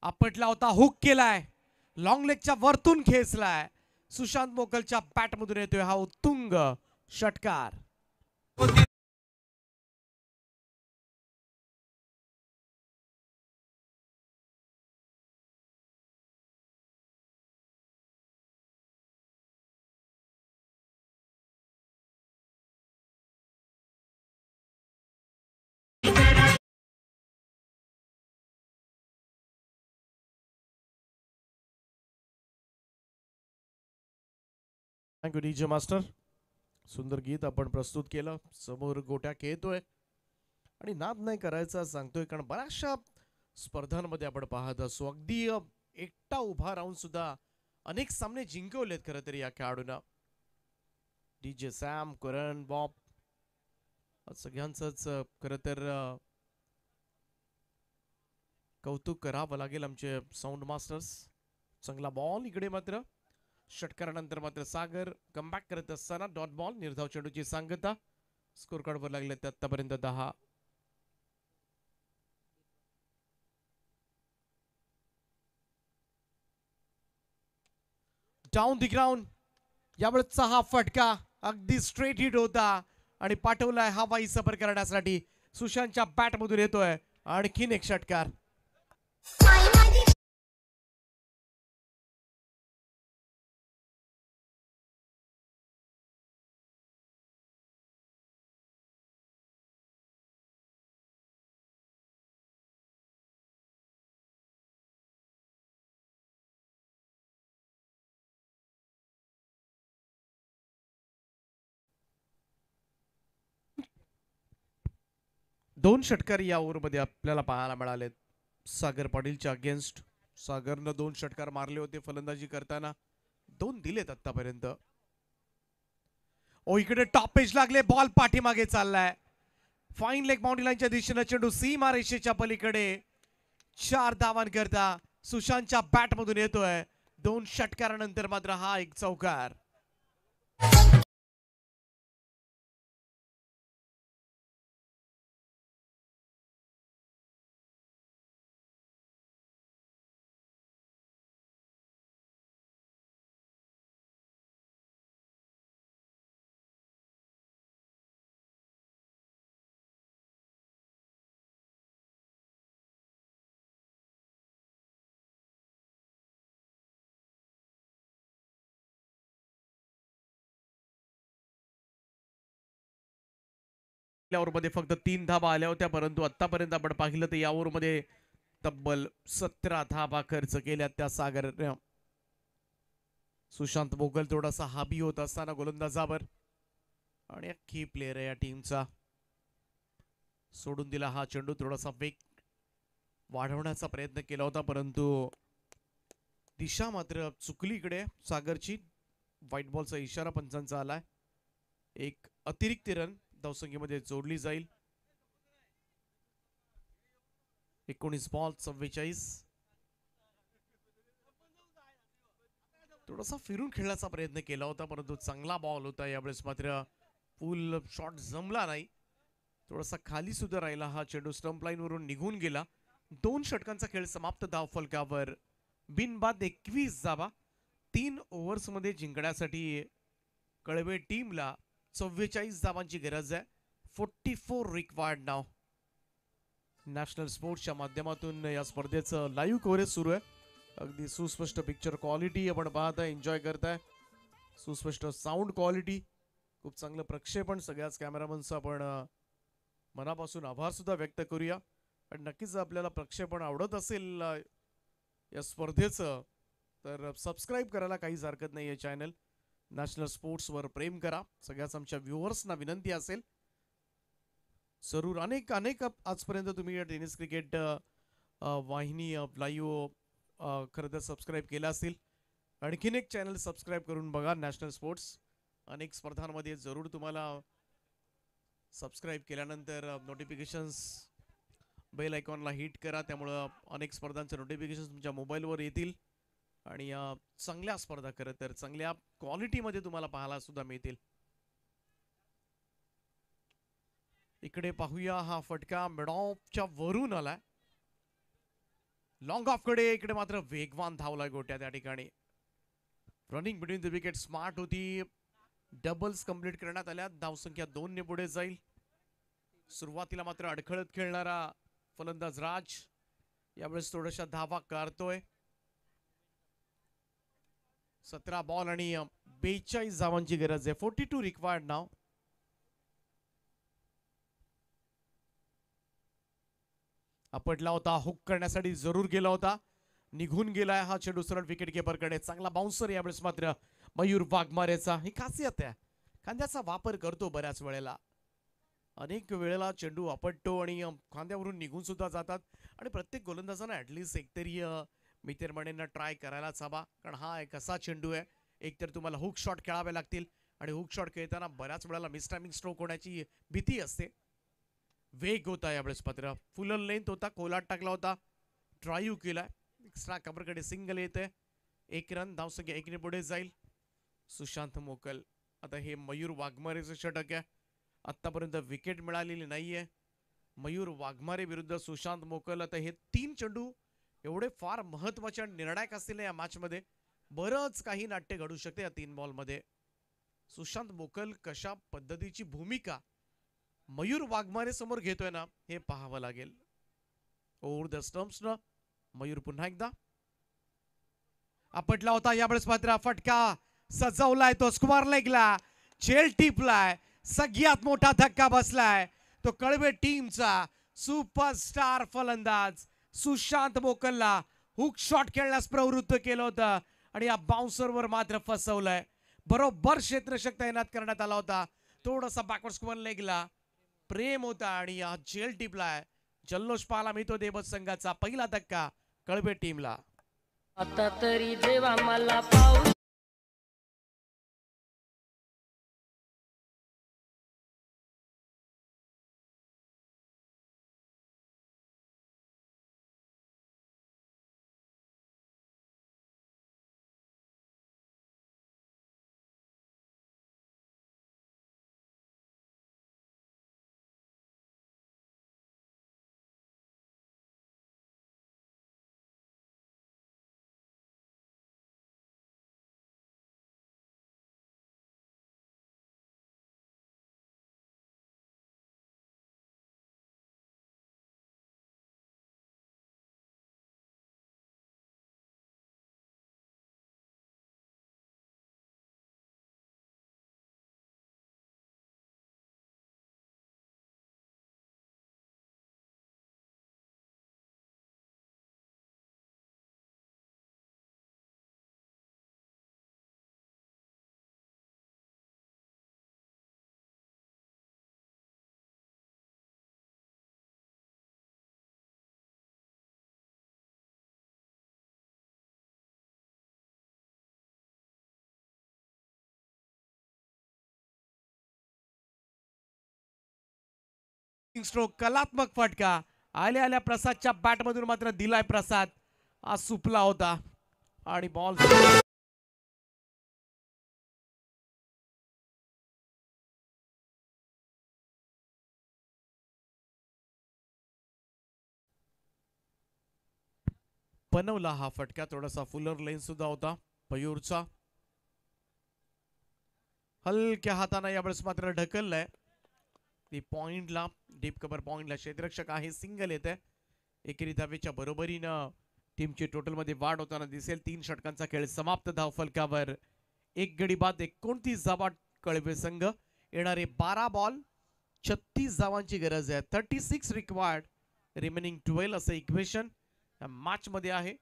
Speaker 3: आपटला होता, हुक केलाय, लॉंग लेगच्या वरतून खेचलाय. सुशांत मोकलच्या बॅट मधून येतोय हा उत्तुंग षटकार. Thank you DJ master. सुंदर गीत आपण प्रस्तुत केलं. समोर गोट्या खेळतोय आणि नाद नाही करायचा सांगतोय, कारण बऱ्याचशा स्पर्धांमध्ये आपण पाहत असो अगदी एकटा उभा राहून सुद्धा अनेक सामने जिंकवलेत खरं तरी या खेळाडूंना. डीजे सॅम, करण, बॉब सगळ्यांचंच खरं तर कौतुक करावं लागेल आमचे साऊंड मास्टर्स. चांगला बॉल इकडे मात्र षटकारानंतर मात्र सागर कमबॅक करत असताना डॉट बॉल. निर्धाव चेंडूची सांगता. स्कोर कार्डवर लागले ते आतापर्यंत 10. Down the ground. यावेळेसचा हा फटका अगदी स्ट्रेट हिट होता आणि पाठवलाय हवाई सफर करण्यासाठी. सुशांतच्या बॅट मधून येतोय आणखीन एक षटकार. दोन षटकार या ओव्हरमध्ये आपल्याला पाहायला मिळालेत सागर पाटीलच्या अगेन्स्ट. सागरनं 2 षटकार मारले होते फलंदाजी करताना, 2 दिलेत आतापर्यंत. ओ इकडे टॉप पेज लागले, बॉल पाठीमागे चाललाय. फाईन लेग बाउंड्री लाईनच्या दिशेने चेंडू सीमा रेषेच्या पलीकडे. 4 धावांकरता सुशांतच्या बॅट मधून येतोय. 2 षटकारानंतर मात्र हा एक चौकार. ओव्हरमध्ये फक्त 3 धाबा आल्या होत्या, परंतु आतापर्यंत आपण पाहिलं तर या ओव्हरमध्ये तब्बल 17 धाबा खर्च केल्या त्या सागर. सुशांत मोगल थोडासा हाबी होत असताना गोलंदाजावर आणि की प्लेयर आहे या टीमचा. सोडून दिला हा चेंडू. थोडासा वेग वाढवण्याचा प्रयत्न केला होता, परंतु दिशा मात्र चुकली इकडे सागरची. व्हाईट बॉलचा इशारा पंचांचा आलाय. एक अतिरिक्त रन धावसंख्येमध्ये जोडली जाईल. 19 बॉल 44. थोडासा फिरून खेळण्याचा प्रयत्न केला होता, परंतु चांगला बॉल होता. यावेळेस मात्र फुल शॉट जमला नाही. थोडासा खाली सुद्धा राहिला हा चेंडू. स्टंप लाईन वरून निघून गेला. 2 षटकांचा खेळ समाप्त. धावफलकावर बिनबाद 21 धावा. 3 ओव्हर्समध्ये जिंकण्यासाठी कळवे टीमला 44 धावांची गरज आहे. 44 रिक्वायर्ड नाव. नॅशनल स्पोर्ट्सच्या माध्यमातून या स्पर्धेचं लाईव्ह कव्हरेज सुरू आहे. अगदी सुस्पष्ट पिक्चर क्वालिटी आपण पाहताय, एन्जॉय करताय. सुस्पष्ट साऊंड क्वालिटी, खूप चांगलं प्रक्षेपण. सगळ्याच कॅमेरामनचं आपण मनापासून आभार सुद्धा व्यक्त करूया. आणि नक्कीच आपल्याला प्रक्षेपण आवडत असेल या स्पर्धेचं तर सबस्क्राईब करायला काहीच हरकत नाही आहे चॅनल. नॅशनल स्पोर्ट्सवर प्रेम करा. सगळ्याच आमच्या व्ह्युअर्सना विनंती असेल, जरूर अनेक आजपर्यंत तुम्ही टेनिस क्रिकेट वाहिनी लाईव्ह खरं तर सबस्क्राईब केला असतील. आणखीन एक चॅनल सबस्क्राईब करून बघा, नॅशनल स्पोर्ट्स. अनेक स्पर्धांमध्ये जरूर तुम्हाला सबस्क्राईब केल्यानंतर नोटिफिकेशन्स बेल आयकॉनला हिट करा. त्यामुळं अनेक स्पर्धांचे नोटिफिकेशन्स तुमच्या मोबाईलवर येतील आणि चांगल्या स्पर्धा खरं तर चांगल्या क्वालिटीमध्ये तुम्हाला पाहायला सुद्धा मिळतील. इकडे पाहूया, हा फटका मिड ऑफच्या वरून आलाय. लॉंग ऑफ कडे. इकडे मात्र वेगवान धावलाय गोट्या त्या ठिकाणी. Running between the wicket smart होती. डबल्स कंप्लीट करण्यात आल्या. धावसंख्या 2 ने पुढे जाईल. सुरुवातीला मात्र अडखळत खेळणारा फलंदाज राज यावेळेस थोड्याशा धावा काढतोय. 17 बॉल आणि 42 धावांची गरज आहे. 42 रिक्वायर्ड नाव. आपटला होता, हुक करण्यासाठी जरूर गेला होता, निघून गेलाय हा चेंडू सरळ विकेट कीपरकडे. चांगला बाउन्सर यावेळेस मात्र मयूर वाघमारेचा. ही खासियत आहे, खांद्याचा वापर करतो बऱ्याच वेळेला. अनेक वेळेला चेंडू आपटतो आणि खांद्यावरून निघून सुद्धा जातात. आणि प्रत्येक गोलंदाजांना ऍटलिस्ट एकतरी मी तर म्हणेन ट्राय करायलाच हवा, कारण हा एक असा चेंडू आहे, एकतर तुम्हाला हुक शॉट खेळावे लागतील आणि हुक शॉट खेळताना बऱ्याच वेळेला मिसटायमिंग स्ट्रोक होण्याची भीती असते. वेग होता यावेळेस मात्र, फुल लेंथ होता, कोलाट टाकला होता, ड्राईव्ह केलाय. एक्स्ट्रा कव्हरकडे सिंगल येते. 1 रन. धावसंख्या 1 ने पुढे जाईल. सुशांत मोकल. आता हे मयूर वाघमारेचं षटक आहे. आतापर्यंत विकेट मिळालेली नाहीये. मयूर वाघमारे विरुद्ध सुशांत मोकल. आता हे 3 चेंडू एवढे फार महत्वाचे आणि निर्णायक असतील या मॅच मध्ये. बरंच काही नाट्य घडू शकते या 3 बॉल मध्ये. सुशांत मोकल कशा पद्धतीची भूमिका मयूर वाघमारे समोर घेतोय ना, हे पाहावं लागेल. ओव्हर द स्टंप्स न मयूर पुन्हा एकदा आपटला होता. यावेळेस मात्र फटका सजवलाय तो स्क्वेअर लेगला, झेल टिपलाय. सगळ्यात मोठा धक्का बसलाय तो कळवे टीमचा सुपरस्टार फलंदाज सुशांत मोकलला हुक शॉट खेळण्यास प्रवृत्त केलं होतं आणि या बाउन्सरवर मात्र फसवलंय. बरोबर क्षेत्ररक्षक तैनात करण्यात आला होता. थोडासा बॅकवर्ड स्क्वेअर लेगला प्रेम होता आणि हा झेल टिपलाय. जल्लोष पाहायला मिळतो देवत संघाचा. पहिला धक्का कळवे टीमला.
Speaker 4: आता तरी देवा मला पाऊस
Speaker 3: स्ट्रोक कलात्मक फटका आल्या आल्या प्रसादच्या बॅट मधून मात्र दिलाय प्रसाद. आज सुपला होता आणि बॉल बनवला हा फटका. थोडासा फुलर लेन सुद्धा होता पयूरचा. हलक्या हाताने यावेळेस मात्र ढकललाय ती पॉइंटला, डीप कव्हर पॉइंटला. क्षेत्ररक्षक आहे, सिंगल येते. एकेरी धावेच्या बरोबरीनं टीमची टोटल मध्ये वाढ होताना दिसेल. 3 षटकांचा खेळ समाप्त. धाव फलकावर 1 गडी बाद 29 धावा कळवे संघ. येणारे 12 बॉल 36 धावांची गरज आहे. 36 रिक्वायर्ड, रिमेनिंग 12 असं इक्वेशन या मॅच मध्ये आहे.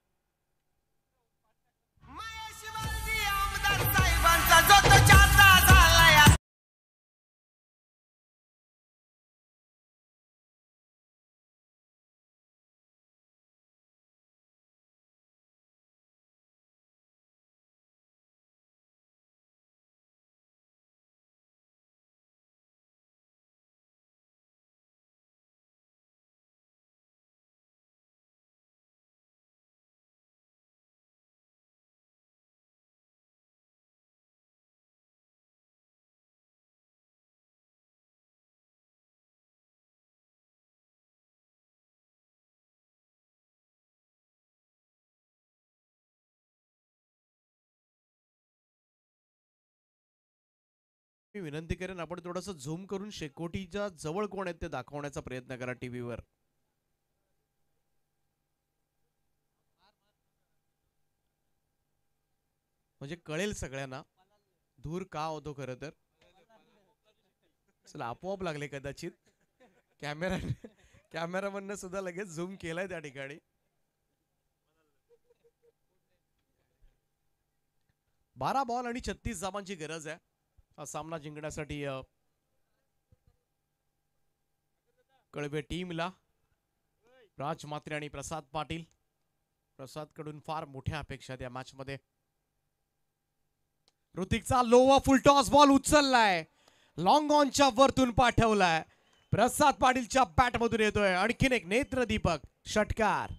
Speaker 3: मी विनंती करेन आपण थोडंसं झूम करून शेकोटीच्या जवळ कोण आहेत ते दाखवण्याचा प्रयत्न करा टीव्हीवर. म्हणजे कळेल सगळ्यांना धूर का होतो. खरं तर चला आपोआप लागले कदाचित. कॅमेरामॅनने सुद्धा लगेच झूम केलाय त्या ठिकाणी. 12 बॉल आणि 36 धावांची गरज आहे हा सामना जिंकण्यासाठी कळवे टीमला. राज म्हात्रे आणि प्रसाद पाटील. प्रसाद कडून फार मोठ्या अपेक्षा या मॅच मध्ये. ऋतिकचा लोवा फुल टॉस बॉल उचललाय, लॉंग ऑनच्या वरतून पाठवलाय. प्रसाद पाटीलच्या बॅट मधून येतोय आणखीन एक नेत्रदीपक षटकार.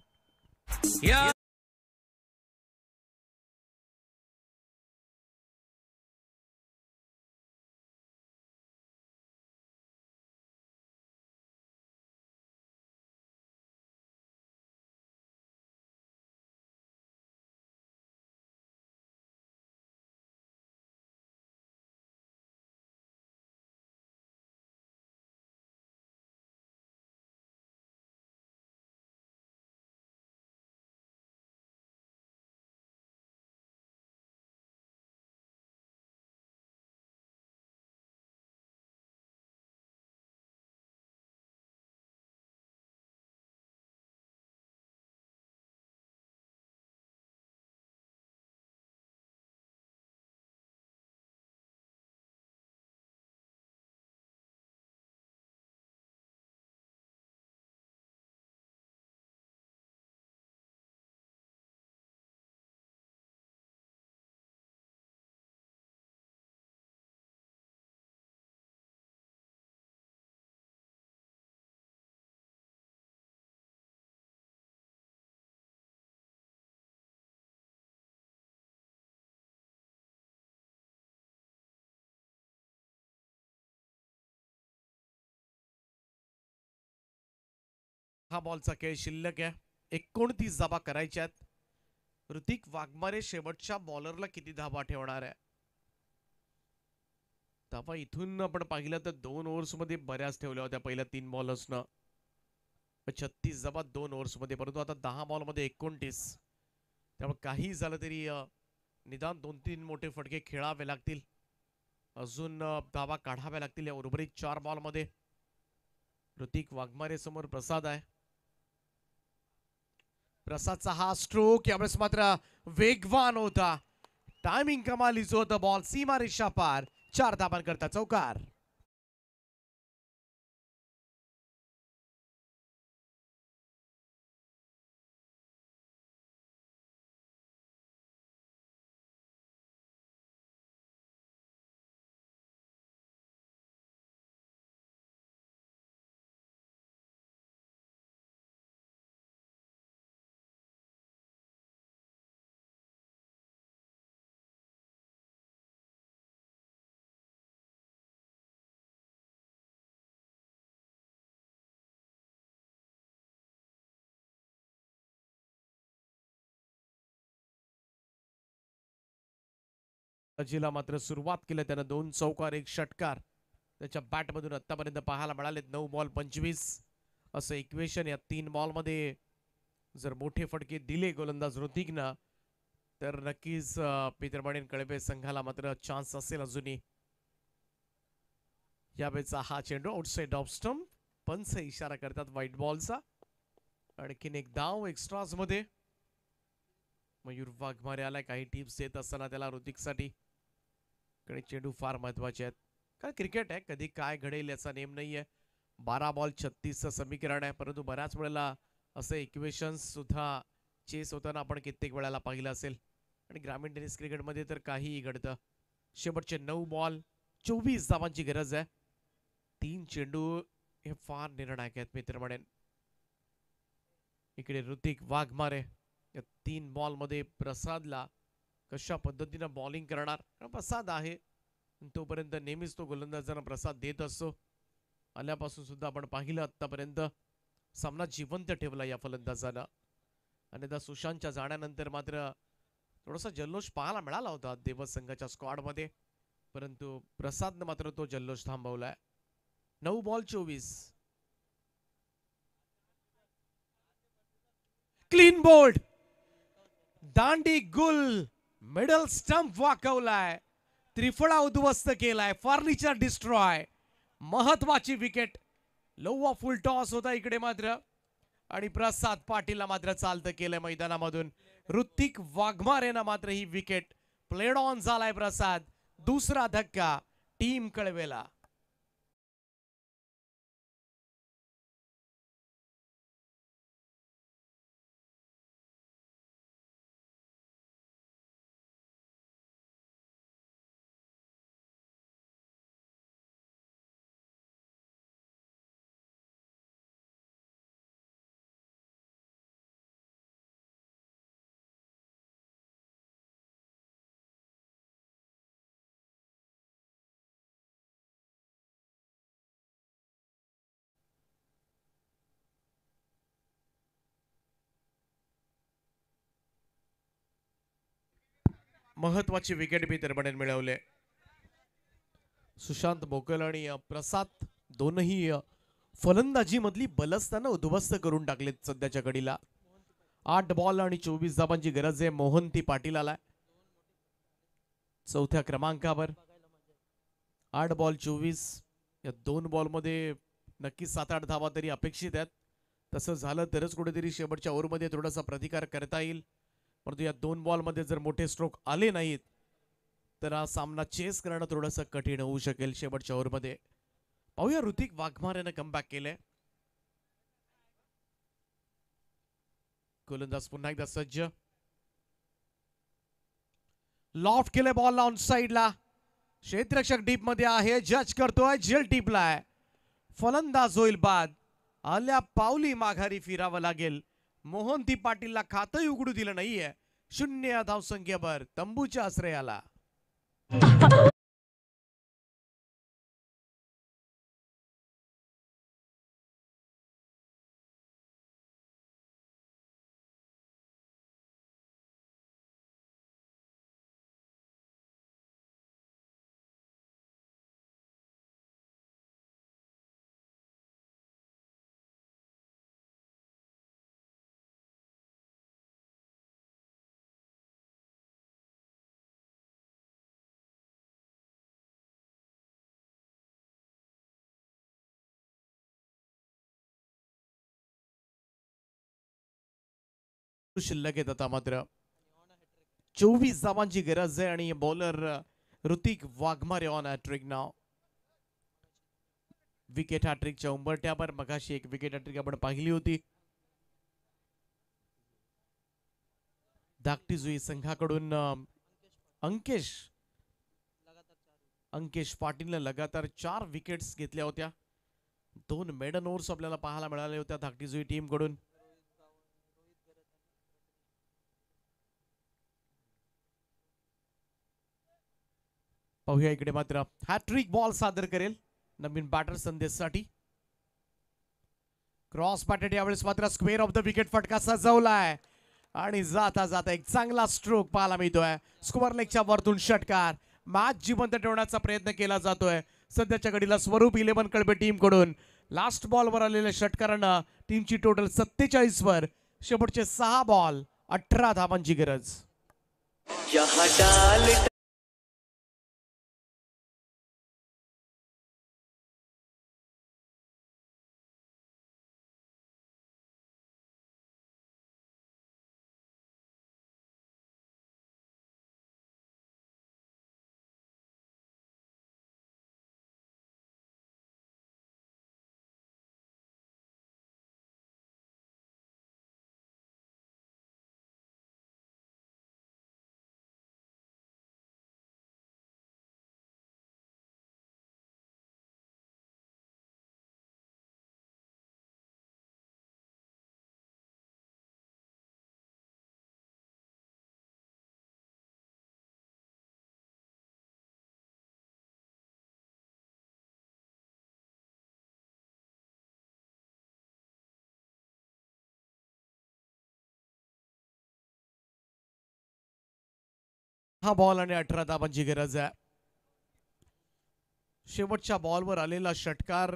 Speaker 3: हा बॉलचा खेळ शिल्लक आहे. 29 धावा करायच्या आहेत. ऋतिक वाघमारे शेवटच्या बॉलरला किती धावा ठेवणार आहे. धावा इथून आपण पाहिलं तर 2 ओव्हर्स मध्ये बऱ्याच ठेवल्या होत्या पहिल्या 3 बॉलर्सनं. 36 धावा 2 ओव्हर्स मध्ये, परंतु आता 10 बॉल मध्ये 29. त्यामुळे काही झालं तरी निदान 2-3 मोठे फटके खेळावे लागतील. अजून धावा काढाव्या लागतील या उर्वरित 4 बॉल मध्ये. ऋतिक वाघमारे समोर प्रसाद आहे. प्रसादचा हा स्ट्रोक यावेळेस मात्र वेगवान होता. टायमिंग कमालीचं होतं. बॉल सीमारेषा पार. 4 धावांकरता चौकार. अजीला मात्र सुरुवात केली त्यानं 2 चौकार 1 षटकार त्याच्या बॅटमधून आतापर्यंत पाहायला मिळाले. 9 बॉल 25 असं इक्वेशन. या 3 बॉलमध्ये जर मोठे फटके दिले गोलंदाज ऋतिकनं तर नक्कीच पितरमणेन कळंबे संघाला मात्र चान्स असेल अजूनही. यावेळेचा हा चेंडू आउटसाइड ऑफ स्टंप. पंच इशारा करतात व्हाईट बॉलचा. आणखीन एक धाव एक्स्ट्राज मध्ये. मयूर वाघमारे आलाय काही टिप्स देत असताना त्याला ऋतिकसाठी. कडे चेंडू फार महत्वाचे आहेत कारण क्रिकेट आहे, कधी काय घडेल याचा नेम नाहीये. 12 बॉल 36चं समीकरण आहे, परंतु बऱ्याच वेळेला असे इक्वेशन्स सुद्धा चेस होताना आपण कित्येक वेळेला पाहिलं असेल. आणि ग्रामीण टेनिस क्रिकेटमध्ये तर काहीही घडतं. शेवटचे 9 बॉल 24 धावांची गरज आहे. 3 चेंडू हे फार निर्णायक आहेत मित्रमंडळी. इकडे ऋतिक वाघमारे या 3 बॉल मध्ये प्रसादला कशा पद्धतीनं बॉलिंग करणार. प्रसाद आहे तोपर्यंत नेहमीच तो गोलंदाजांना प्रसाद देत असतो. आल्यापासून सुद्धा आपण पाहिलं आतापर्यंत सामना जिवंत ठेवला या फलंदाजानं. आणि आता सुशांतच्या जाण्यानंतर मात्र थोडासा जल्लोष पाहायला मिळाला होता देवस संघाच्या स्क्वॉड मध्ये, परंतु प्रसादनं मात्र तो जल्लोष थांबवलाय. 9 बॉल 24. Clean bowled. दांडी गुल मिडल स्टंप वाकवलाय. त्रिफळा उद्ध्वस्त केलाय. Furniture destroy. महत्वाची विकेट. लोवा फुल टॉस होता इकडे मात्र. आणि प्रसाद पाटीलला मात्र चालतं केलंय मैदानामधून. ऋतिक वाघमारेनं मात्र ही विकेट प्लेड ऑन झालाय. प्रसाद दुसरा धक्का टीम कळवेला. महत्वाची विकेट पितरमणेन मिळवले. सुशांत मोकल आणि प्रसाद दोनही फलंदाजी मधली बलस्थानं उद्ध्वस्त करून टाकलेत सध्याच्या घडीला. 8 बॉल आणि 24 धावांची गरज आहे. मोहंती पाटील आलाय चौथ्या क्रमांकावर. 8 बॉल 24. या 2 बॉल मध्ये नक्की 7-8 धावा तरी अपेक्षित आहेत. तसं झालं तरच कुठेतरी शेवटच्या ओव्हरमध्ये थोडासा प्रतिकार करता येईल. परंतु या 2 बॉल मध्ये जर मोठे स्ट्रोक आले नाहीत तर हा सामना चेस करणं थोडंसं कठीण होऊ शकेल शेवटच्या ओव्हरमध्ये. पाहूया ऋतिक वाघमारेनं कमबॅक केलंय. गोलंदाज पुन्हा एकदा सज्ज. लॉफ्ट केले बॉल ऑन साइडला. क्षेत्ररक्षक डीप मध्ये आहे. जज करतोय. जेल टीपला आहे. फलंदाज होईल बाद. आल्या पावली माघारी फिरावं लागेल. मोहंती पाटीलला खातही उघडू दिलं नाहीये. 0 धावसंख्येवर तंबूच्या आश्रयाला. शिल्लक आहेत आता मात्र. 24 धावांची गरज आहे आणि bowler Hrithik Waghmare on hat-trick नाव. विकेट हॅट्रिकच्या उंबरठ्यावर. मगाशी एक विकेट हॅट्रिक आपण पाहिली होती. धाकटी जुई संघाकडून अंकेश पाटीलने लगातार 4 विकेट्स घेतल्या होत्या. 2 मेडन ओव्हर्स आपल्याला पाहायला मिळाल्या होत्या धाकटी जुई टीम कडून. पाहूया इकडे मात्र हॅट्रिक बॉल सादर करेल नवीन बॅटर संदेशसाठी. क्रॉस बॅटेड यावेळेस मात्र स्क्वेअर ऑफ द विकेट फटका सजवलाय आणि जाता जाता एक चांगला स्ट्रोक पाहायला मिळतोय. स्क्वेअर लेगच्या वरतून षटकार मॅच जिवंत ठेवण्याचा प्रयत्न केला जातोय. सध्याच्या घडीला स्वरूप 11 कळबे टीम कडून लास्ट बॉलवर आलेल्या षटकारांना टीमची टोटल 47 वर, शेवटचे 6 बॉल 18 धावांची गरज. हा बॉल आणि 18 धावांची गरज आहे. शेवटच्या बॉलवर आलेला षटकार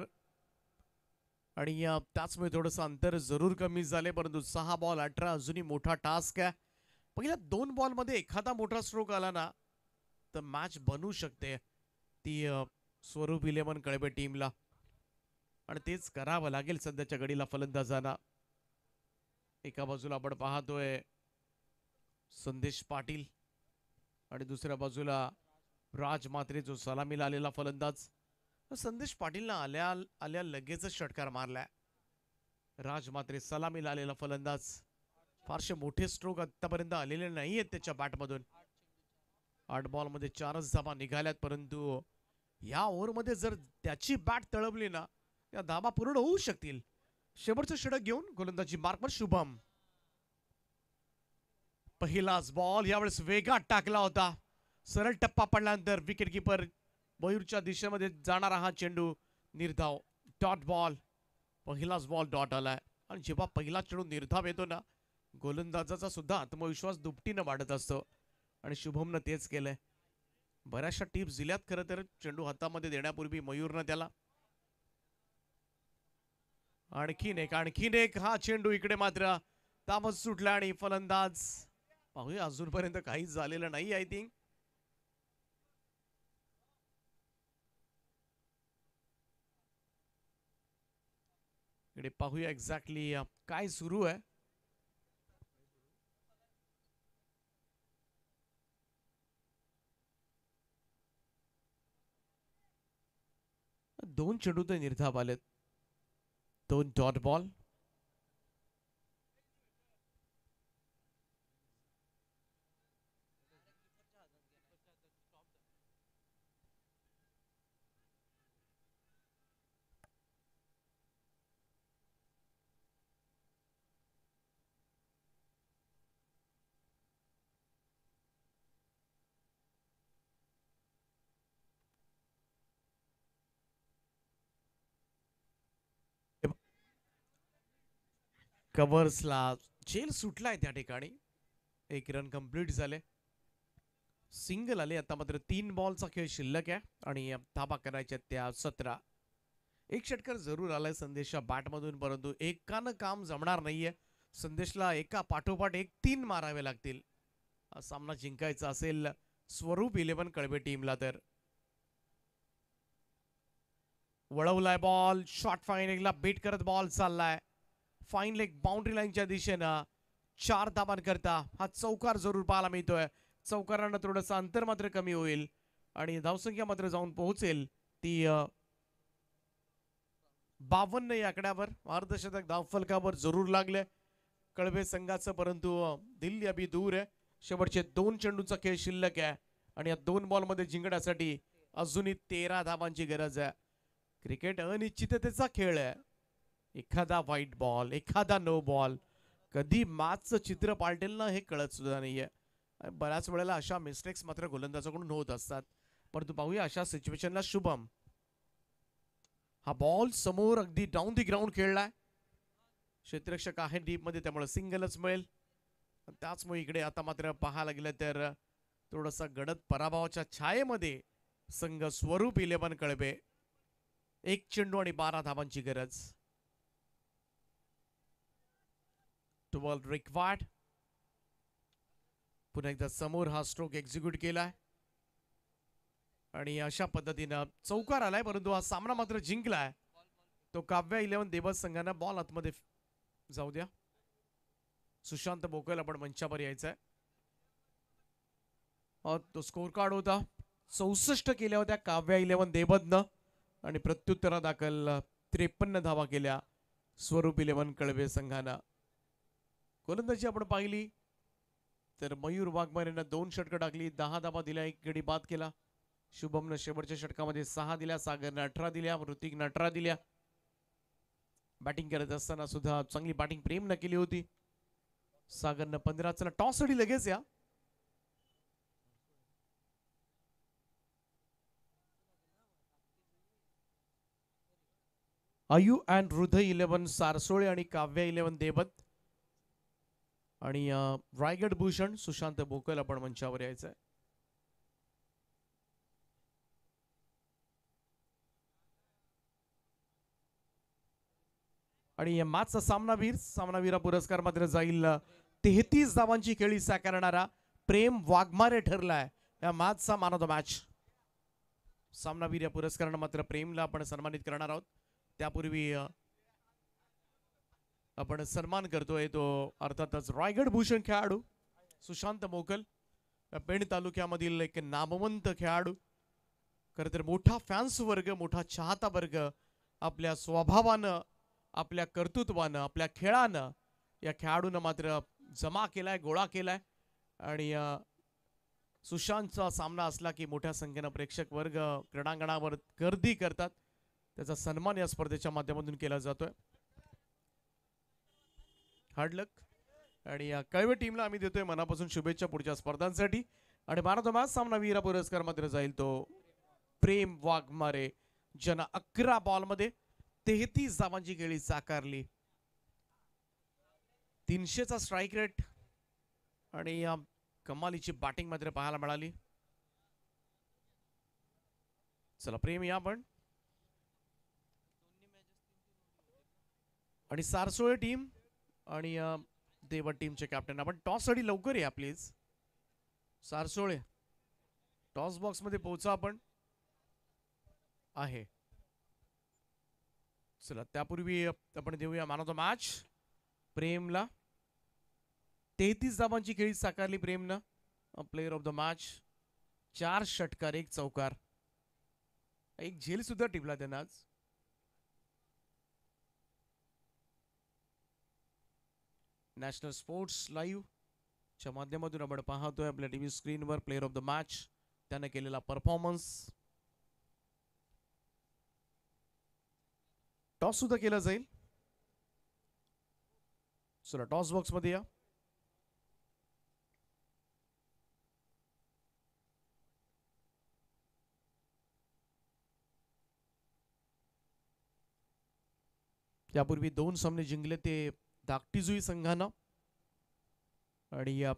Speaker 3: आणि त्याचमुळे थोडंसं अंतर जरूर कमी झाले, परंतु 6 बॉल 18 अजूनही मोठा टास्क आहे. पहिल्या 2 बॉलमध्ये एखादा मोठा स्ट्रोक आला ना तर मॅच बनू शकते ती स्वरूप 11 कळबे टीमला, आणि तेच करावं लागेल सध्याच्या घडीला फलंदाजांना. एका बाजूला आपण पाहतोय संदेश पाटील आणि दुसऱ्या बाजूला राज मात्रे जो सलामीला आलेला फलंदाज. संदेश पाटीलनं आल्या लगेचच षटकार मारलाय. राज मात्रे सलामीला आलेला फलंदाज. फारसे मोठे स्ट्रोक आतापर्यंत आलेले नाहीयेत त्याच्या बॅटमधून. 8 बॉलमध्ये 4च धावा निघाल्यात, परंतु या ओव्हरमध्ये जर त्याची बॅट तळपली ना त्या धावा पूर्ण होऊ शकतील. शेवटचं षटक घेऊन गोलंदाजी मार्कवर शुभम. पहिलाच बॉल यावेळेस वेगात टाकला होता. सरळ टप्पा पडल्यानंतर विकेट किपर मयूरच्या दिशेमध्ये जाणारा हा चेंडू निर्धाव. Dot ball. पहिलाच बॉल डॉट आलाय, आणि जेव्हा पहिला चेंडू निर्धाव येतो ना गोलंदाजाचा सुद्धा आत्मविश्वास दुपटीनं वाढत असतो, आणि शुभमनं तेच केलंय. बऱ्याचशा टिप्स दिल्यात खरं तर चेंडू हातामध्ये देण्यापूर्वी मयूरनं त्याला. आणखीन एक हा चेंडू इकडे मात्र तामत सुटला, आणि फलंदाज पाहूया अजूनपर्यंत काहीच झालेलं नाही. आय थिंक इकडे पाहूया एक्झॅक्टली काय सुरू आहे. दोन चेंडू ते निर्धाव आलेत, 2 डॉट बॉल. कव्हर्सला झेल सुटलाय त्या ठिकाणी. 1 रन कंप्लीट झाले, सिंगल आले. आता मात्र 3 बॉलचा खेळ शिल्लक आहे, आणि धाबा करायच्या त्या 17. एक षटकार जरूर आलाय संदेशच्या बॅटमधून, परंतु एकानं काम जमणार नाहीये. संदेशला एका पाठोपाठ 3 मारावे लागतील हा सामना जिंकायचा असेल स्वरूप 11 कळबे टीमला. तर वळवलाय बॉल, शॉर्ट फाईन लेगला बीट करत बॉल चाललाय. फाईन लेग बाउंड्री लाईनच्या दिशेनं 4 धावांकरता हा चौकार जरूर पाहायला मिळतोय. चौकारांना थोडंसं अंतर मात्र कमी होईल, आणि धावसंख्या मात्र जाऊन पोहोचेल ती 52 या आकड्यावर. अर्धशतक धावफलकावर जरूर लागले कळबे संघाचं, परंतु दिल्ली अभी दूर आहे. शेवटचे 2 चेंडूचा खेळ शिल्लक आहे, आणि या 2 बॉलमध्ये जिंकण्यासाठी अजूनही 13 धावांची गरज आहे. क्रिकेट अनिश्चिततेचा खेळ आहे. एखादा व्हाईट बॉल, एखादा नो बॉल, कधी मॅचचं चित्र पालटेल ना हे कळत सुद्धा नाहीये. बऱ्याच वेळेला अशा मिस्टेक्स मात्र गोलंदाजाकडून होत असतात, परंतु पाहूया अशा सिच्युएशनला शुभम. हा बॉल समोर अगदी डाऊन दी ग्राउंड खेळलाय. क्षेत्ररक्षक आहे डीप मध्ये, त्यामुळे सिंगलच मिळेल. त्याचमुळे इकडे आता मात्र पाहायला गेलं तर थोडासा गडद पराभवाच्या छायेमध्ये संघ स्वरूप 11 कळबे. 1 चेंडू आणि 12 धावांची गरज. 12 रिक्वायर्ड. पुन्हा एकदा समोर हा स्ट्रोक एक्झिक्यूट केलाय आणि अशा पद्धतीनं चौकार आलाय, परंतु हा सामना मात्र जिंकलाय तो काव्या 11 देवस संघानं. बॉल आतमध्ये जाऊ द्या. सुशांत बोकल आपण मंचावर यायचंय. तो स्कोर कार्ड होता. 64 केल्या होत्या काव्या 11 देवदनं आणि प्रत्युत्तरा दाखल 53 धावा केल्या स्वरूप 11 कळवे संघानं. गोलंदाजी आपण पाहिली तर मयूर वाघमारेनं 2 षटकं टाकली, 10 धावा दिल्या, 1 गडी बाद केला. शुभमनं शेवटच्या षटकामध्ये 6 दिल्या, सागरनं 18 दिल्या, ऋतिकनं 18 दिल्या. बॅटिंग करत असताना सुद्धा चांगली बॅटिंग प्रेमनं केली होती. सागरनं 15. चला टॉस साठी लगेच या. आयु अँड हृदय 11 सारसोळे आणि काव्या 11 देवत आणि रायगड भूषण सुशांत बोकल आपण मंचावर यायचंय. आणि या मॅचचा सामनावीर पुरस्कार मात्र जाईल 33 धावांची खेळी साकारणारा प्रेम वाघमारे ठरलाय या मॅचचा मॅन ऑफ द मॅच. सामनावीर या पुरस्कारानं मात्र प्रेमला आपण सन्मानित करणार आहोत. त्यापूर्वी आपण सन्मान करतोय तो अर्थातच रायगड भूषण खेळाडू सुशांत मोकल, पेण तालुक्यामधील एक नामवंत खेळाडू. खरं तर मोठा फॅन्स वर्ग, मोठा चाहता वर्ग आपल्या स्वभावानं, आपल्या कर्तृत्वानं, आपल्या खेळानं या खेळाडूनं मात्र जमा केलाय, गोळा केलाय. आणि सुशांतचा सामना असला की मोठ्या संख्येनं प्रेक्षक वर्ग क्रीडांगणावर गर्दी करतात. त्याचा सन्मान या स्पर्धेच्या माध्यमातून केला जातोय. हार्ड लक. आणि या कळवे टीमला आम्ही देतोय मनापासून शुभेच्छा पुढच्या स्पर्धांसाठी. आणि मॅन ऑफ द मॅच सामनावीर पुरस्कार मात्र जाईल तो प्रेम वाघमारे, ज्यानं 11 बॉलमध्ये 33 धावांची खेळी साकारली. 300चा स्ट्राईक रेट आणि या कमालीची बॅटिंग मात्र पाहायला मिळाली. चला प्रेम या पण. आणि सारसोळे टीम आणि देवट टीमचे कॅप्टन आपण टॉस साठी लवकर या प्लीज. सारसोळे टॉस बॉक्स मध्ये पोहोचा आपण आहे. चला त्यापूर्वी आपण देऊया मॅन ऑफ द मॅच प्रेमला. 33 धावांची खेळी साकारली प्रेमनं. Player of the match. 4 षटकार, 1 चौकार, 1 झेल सुद्धा टिपला त्यानं आज. नॅशनल स्पोर्ट्स लाईव्ह च्या माध्यमातून आपण पाहतोय आपल्या टीव्ही स्क्रीनवर प्लेयर ऑफ द मॅच, त्याने केलेला परफॉर्मन्स. टॉस सुद्धा केला जाईल. चला टॉस बॉक्स मध्ये या. त्यापूर्वी 2 सामने जिंकले ते धाकटीजुई संघानं. आणि या